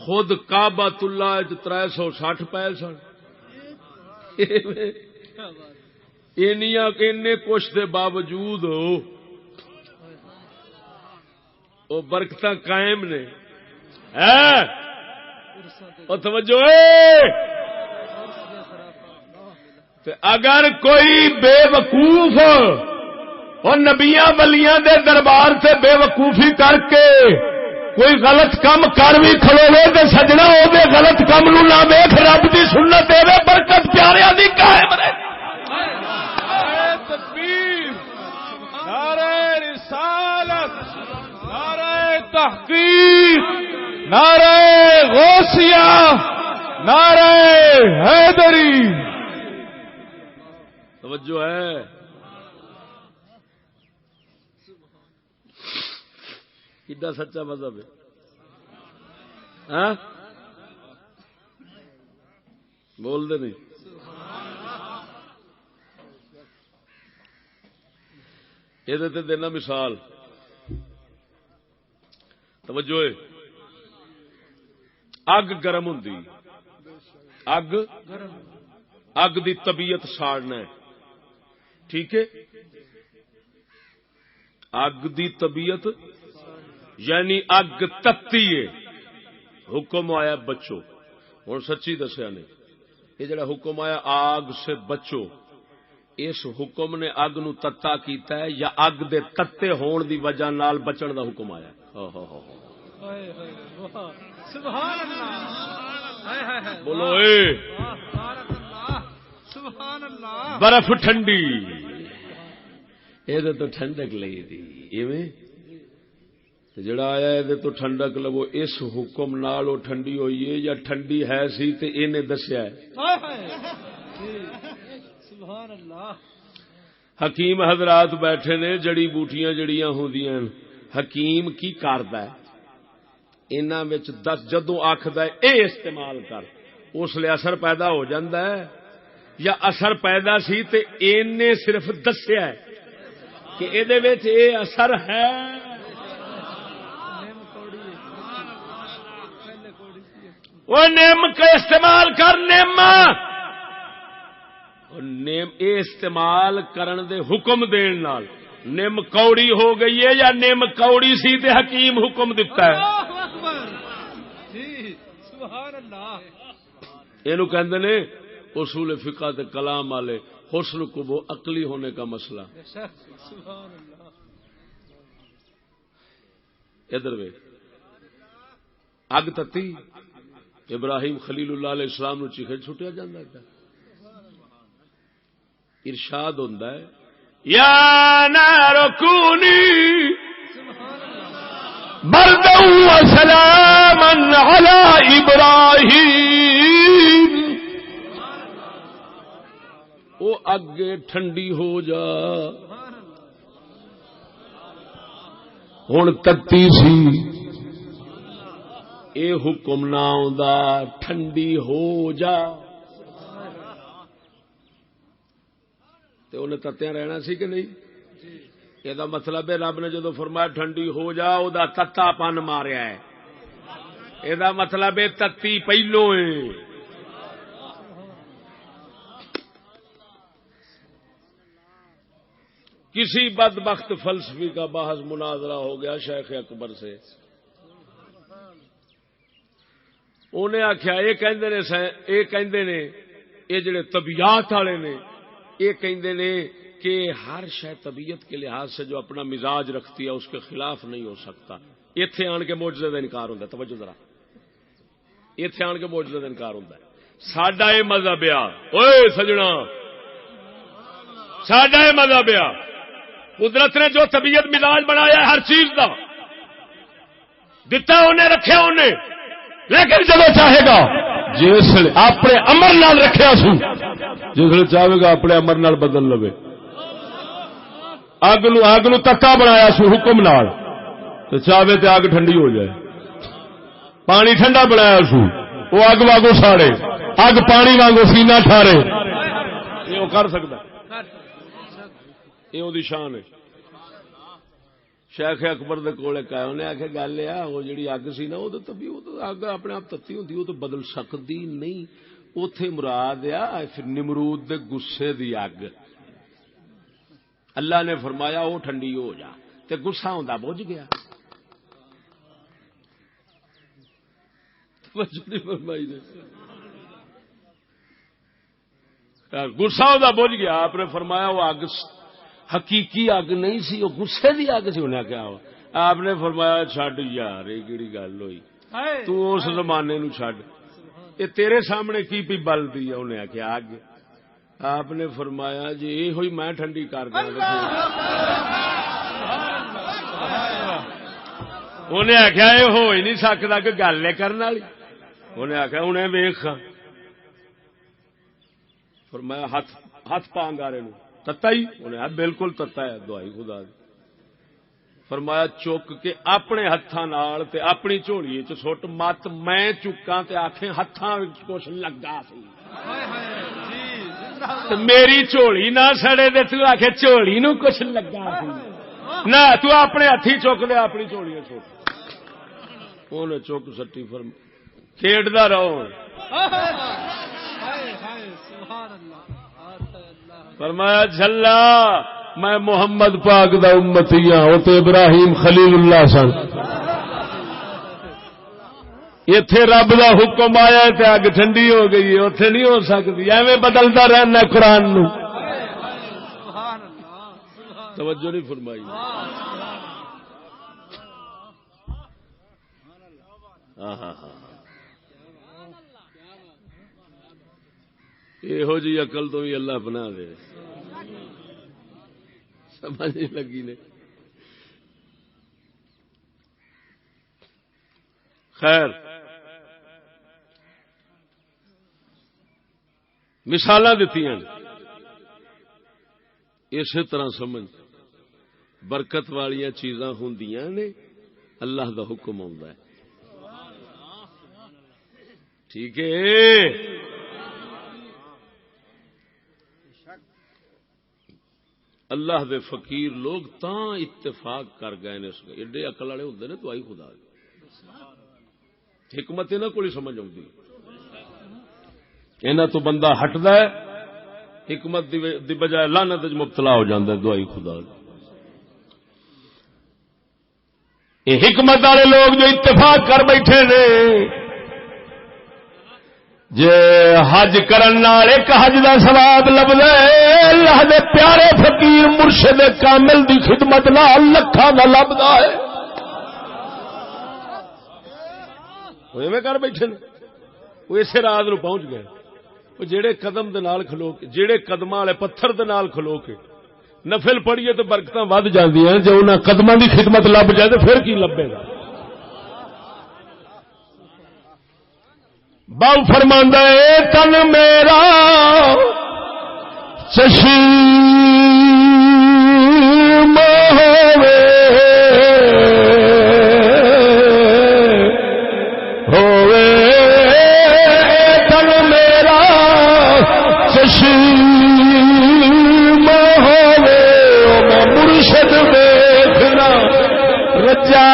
خود کعبۃ اللہ 360 پیل سن اینے کچھ دے باوجود وہ برکتاں قائم نے توجہ اگر کوئی بے وقوف اور نبیاں ولیاں دے دربار سے بے وقوفی کر کے کوئی غلط کام کر بھی کھلوے تے سجنا او دے غلط کام نو نہ ویکھ رب دی سنت دے برکت پیاریاں دی قائم رہے نعرہ تکبیر نعرہ رسالت نعرہ تحقیق نعرہ غوثیہ نعرہ حیدری توجہ ہے کڈا سچا مذہب ہے ہاں بول دے نہیں یہ دینا مثال توجہ اگ گرم ہوندی اگ دی طبیعت ساڑنا ہے ٹھیک ہے اگ دی طبیعت یعنی اگ تتی ہے حکم آیا بچو ہوں سچی دسیا نے یہ جڑا حکم آیا آگ سے بچو اس حکم نے اگ نو تتا کیتا ہے یا اگ دے تتے ہون دی وجہ نال بچن دا حکم آیا سبحان اللہ بولو اے سبحان اللہ برف ٹھنڈی یہ تو ٹھنڈک لئی دی ایویں جڑا آیا یہ تو ٹھنڈک لو اس حکم نال وہ ٹھنڈی ہوئی ہے یا ٹھنڈی ہے سی تے اینے دسیا ہے سبحان اللہ حکیم حضرات بیٹھے نے جڑی بوٹیاں جڑیاں ہوندیاں حکیم کی کردا ہے انہاں وچ 10 جدوں آکھدا ہے اے استعمال کر اس لئے اثر پیدا ہو جاندا ہے یا اثر پیدا سی تے اینے صرف دسیا ہے کہ اے دے وچ اے اثر ہے وہ نیم کا استعمال کر نیم اے استعمال کرن دے حکم دین نال نیم کوڑی ہو گئی ہے یا نیم کوڑی سی تے حکیم حکم دیتا ہے اللہ اکبر جی سبحان اللہ اینو کہندے نے اصول فقہ تے کلام والے حسن کو وہ عقلی ہونے کا مسئلہ سبحان اللہ ادھر وے اگ تتی ابراہیم خلیل اللہ علیہ السلام نو چیخے چھٹیا جاندا ہے ارشاد ہوندا ہے یا نار کونی بردا و سلاما علی ابراہیم او اگے ٹھنڈی ہو جا ہن تتی سی اے حکم نہ آندا ٹھنڈی ہو جا تے انہیں تتیاں رہنا سی کہ نہیں یہ دا مطلب ہے رب نے جدو فرمایا ٹھنڈی ہو جا او دا تتا پن ماریا ہے یہ دا مطلب ہے تتی پہلو ہے کسی بدبخت فلسفی کا بحث مناظرہ ہو گیا شیخ اکبر سے انہیں آخیا یہ کہندے نے یہ جڑے طبیعت والے نے یہ کہندے نے کہ ہر شے طبیعت کے لحاظ سے جو اپنا مزاج رکھتی ہے اس کے خلاف نہیں ہو سکتا ایتھے آن کے معجزے کا انکار ہوتا ہے توجہ ذرا ایتھے آن کے معجزے کا انکار ہوتا ہے ساڈا یہ مذہب آ اوئے سجنا ساڈا یہ مذہب آ قدرت نے جو طبیعت مزاج بنایا ہر چیز کا دتا انہیں رکھیا انہیں، لیکن جب چاہے گا جس اپنے امر نال رکھیا سو جس چاہے گا اپنے امر نال بدل لوے. اگ نو تتا بنایا سو حکم نال تو چاہے تو اگ ٹھنڈی ہو جائے. پانی ٹھنڈا بنایا سو وہ اگ وانگو ساڑے، اگ پانی وانگو سینہ ٹھارے. یہ کر سکتا، یہ وہ شان ہے. شیخ اکبر دے کول ایک آیا، انہیں آخیا گل ہے وہ جڑی اگ سی نا وہ تو اگ اپنے آپ تتی ہوتی، وہ تو بدل سکتی نہیں. اوتھے مراد آ نمرود دے غصے دی اگ. اللہ نے فرمایا وہ ٹھنڈی ہو جا، تے غصہ ہوندا بجھ گیا. فرمائی نے غصہ ہوندا بجھ گیا. آپ نے فرمایا وہ اگ حقیقی اگ نہیں سی، وہ غصے دی اگ سی. انہیں کیا آپ نے فرمایا چڈ یار یہ کیڑی گل ہوئی، تو اس زمانے نو چڈ، یہ تیرے سامنے کی پی بلدی ہے. انہیں آخیا اگ. آپ نے فرمایا جی یہ ہوئی میں ٹھنڈی کر کے انہیں آخیا یہ ہو ہی نہیں سکتا کہ گل ہے کرنے والی. انہیں آخیا انہیں ویخ فرمایا ہاتھ پا انگارے نو تتا ہی. انہیں بالکل تتا ہے دعائی خدا دی. فرمایا چک کے اپنے ہاتھاں نال تے اپنی جھولی چ سٹ مت میں چکاں تے آکھیں ہاتھاں وچ کچھ لگا سی میری جھولی نہ سڑے تے تو آکھے جھولی نو کچھ لگا سی نہ تو اپنے ہاتھی چک لے اپنی جھولی سٹ. انہیں چک سٹی کھیڈدا رہو. فرمایا جھلا میں محمد پاک دا امتی ہاں. وہ تو ابراہیم خلیل اللہ سن. ایتھے رب دا حکم آیا تے اگ ٹھنڈی ہو گئی، اوتھے نہیں ہو سکتی. ایویں بدلتا رہنا قرآن نو. توجہ نہیں فرمائی. یہو جی عقل تو بھی اللہ بنا دے. سمجھ نہیں لگی نے. خیر مثالاں دتی ہیں اسی طرح سمجھ. برکت والیاں چیزاں ہوندیاں نے اللہ دا حکم آندا ہے. ٹھیک ہے. اللہ دے فقیر لوگ تاں اتفاق کر گئے نے. ایڈے عقل والے ہوندے نے دعائی خدا دی. حکمت انہاں کول ہی سمجھ آؤندی. انہاں تو بندہ ہٹدا ہے حکمت دی بجائے لعنت وچ مبتلا ہو جاندا ہے دعائی خدا دی. یہ حکمت والے لوگ جو اتفاق کر بیٹھے نے جے حج کرن نال ایک حج دا ثواب لبدا ہے اللہ دے پیارے فقیر مرشد کامل دی خدمت نال لکھاں دا لبدا ہے. وہ ایویں کر بیٹھے نے. وہ اسے راز نو پہنچ گئے. وہ جڑے قدم دے نال کھلو کے جڑے قدماں والے پتھر دے نال کھلو کے نفل پڑھیے تو برکتاں ود جاندیاں. جے انہاں قدماں دی خدمت لب جائے تو پھر کی لبے گا. باؤ فرماندا ہے تن میرا چشم ہوے تن میرا چشم ہوے میں مرشد دیکھنا رجا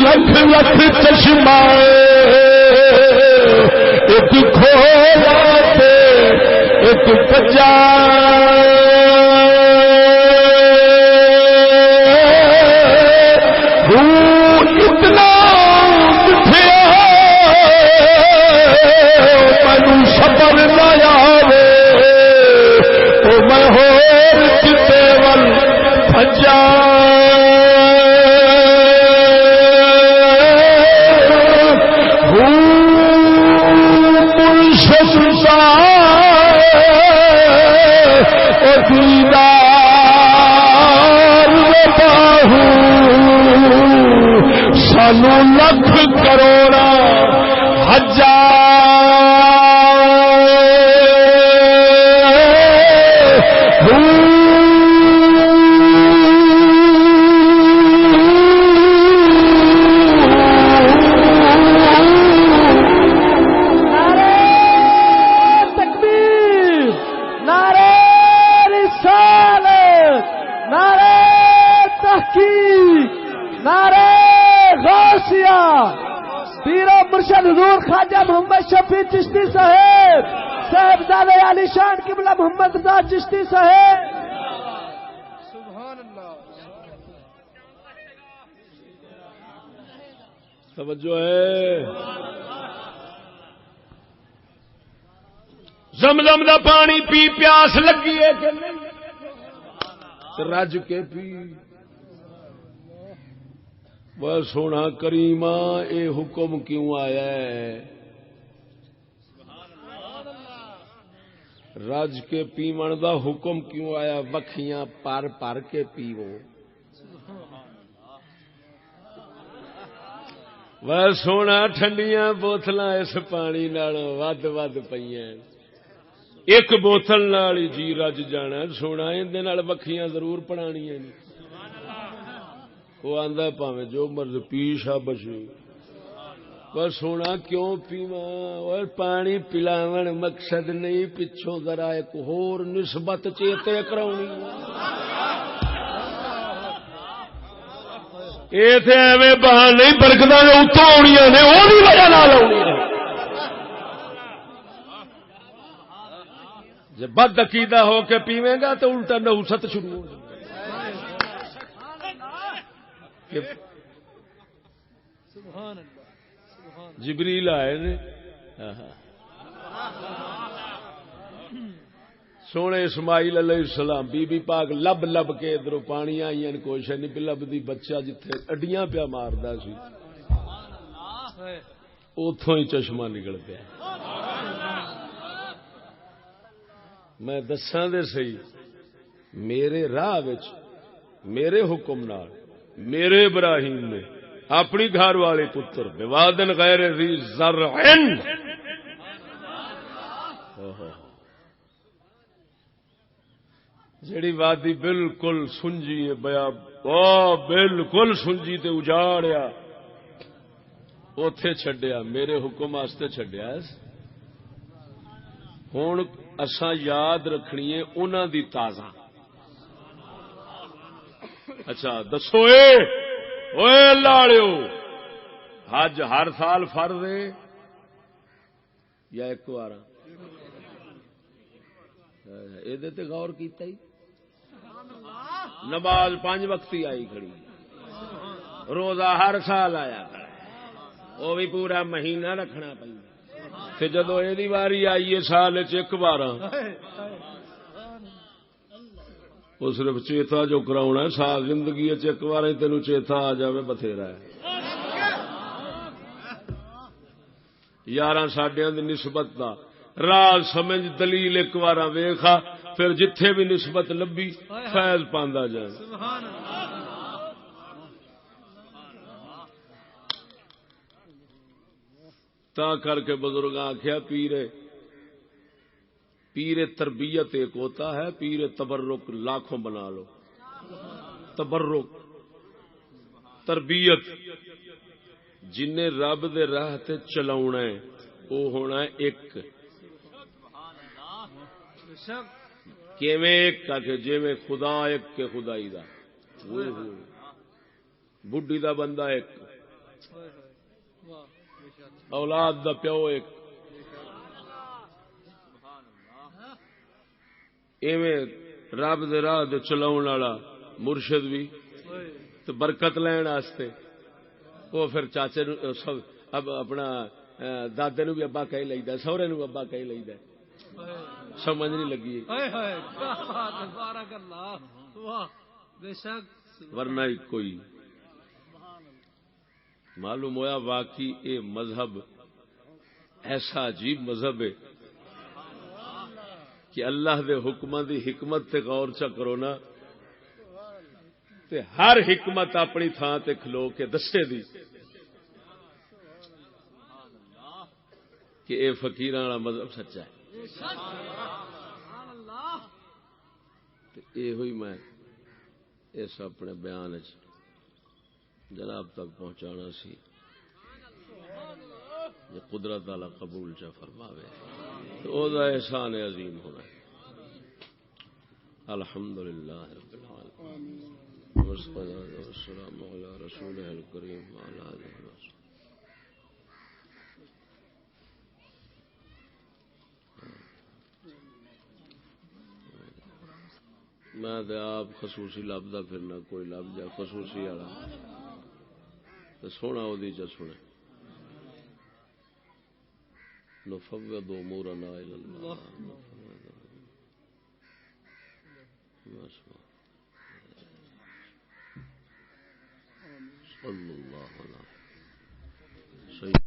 لکھ لکھ چشمہ ایک کھولا تے ایک کجا اتنا کٹھیا مینو صبر نہ آوے تو میں ہور کتے ول بھجا. سانو لکھ کروڑا حضور خواجہ محمد شفیع چشتی صاحب صاحبزادہ علی شان قبلہ محمد رضا چشتی صاحب. سبحان اللہ. توجہ ہے. زمزم دا پانی پی پیاس لگی ہے کہ نہیں؟ رج کے پی. وہ سونا کریما اے حکم کیوں آیا ہے؟ رج کے پیمن دا حکم کیوں آیا؟ وکھیاں پر پر کے پیو. وہ سونا ٹھنڈیاں بوتلاں اس پانی نال ود ود پئیاں. ایک بوتل نال جی رج جانا. سونا اندے نال وکھیاں ضرور پڑھانیاں نے. وہ آندا پاویں جو مرض پیشا بچے. پر سونا کیوں پیواں؟ اور پانی پلاون مقصد نہیں، پچھوں ذرا ایک ہور نسبت چیتے کراونی. یہ تے ایویں بہان نہیں، برکتاں جو اتوں آونیاں نے وہ بھی وجہ نال آونی ہے. جب بد عقیدہ ہو کے پیویں گا تو الٹا نحوست شروع ہو جائے. سبحان اللہ. جبریل آئے نے سونے اسماعیل علیہ السلام بی بی پاک لب لب کے ادھر پانی آئی کوشش نہیں پہ لبدی. بچہ جتھے اڈیاں پیا ماردا سی اتوں ہی چشمہ نکل پیا. میں دساں دے سی میرے راہ وچ میرے حکم نال میرے ابراہیم نے اپنی گھر والے پتر بوادن غیر ذی زرع جیڑی وادی بالکل سنجی ہے بیا بالکل سنجی تے اجاڑیا اوتھے چھڈیا. میرے حکم واسطے چھڈیا. ہن اساں یاد رکھنی ہے انہاں دی تازہ. اچھا دسو اوے لاڑیو حج ہر سال فرض ہے یا ایک بار؟ یہ غور کیتا ہی. نماز 5 وقت ہی آئی کھڑی. روزہ ہر سال آیا کھڑا وہ بھی پورا مہینہ رکھنا پہ. جدو یہ واری آئی ہے سال ایک بار وہ صرف چیتا جو کراؤنا ہے. سال زندگی ایک بار تینوں چیتا آ جائے بتھیرا ہے. 11 ساڈیاں دی نسبت دا راز سمجھ دلیل ایک بار ویکھا پھر جتھے بھی نسبت لبھی فیض پاندا جائے. تا کر کے بزرگ آخیا پیر تربیت ایک ہوتا ہے، پیر تبرک لاکھوں بنا لو. تبرک تربیت جن رب دے راہ تے چلاونا ہے وہ ہونا ہے ایک. کیویں ایک کہ جویں خدا ایک کے خدائی دا. بڈھی دا بندہ ایک، اولاد دا پیو ایک. ایویں رب دے راہ دے چلاون والا مرشد بھی تو برکت لین واسطے وہ پھر چاچے اب اپنا دادے نو بھی ابا کہہ لئیدا، سہرے نو ابا کہہ لئیدا. سمجھ نہیں لگی ورنہ کوئی معلوم ہویا واقعی اے مذہب ایسا عجیب مذہب ہے کہ اللہ دے حکماں دی حکمت تے غور چا کرو نا تے ہر حکمت اپنی تھان تے کھلو کے دسے دی کہ اے فقیراں والا مذہب سچا ہے. یہ ہوئی میں اس اپنے بیان جناب تک پہنچانا سی. یہ قدرت والا قبول چا فرماوے تو او دا احسان عظیم ہونا ہے. الحمدللہ رب العالمین والصلاة والسلام علی رسولہ الکریم وعلی آلہ وصحبہ. میں تے آپ خصوصی لبدا پھرنا کوئی لب جا خصوصی والا تو سونا اودی چ سنے. نفوض امورنا الى اللہ صلی اللہ علیہ وسلم.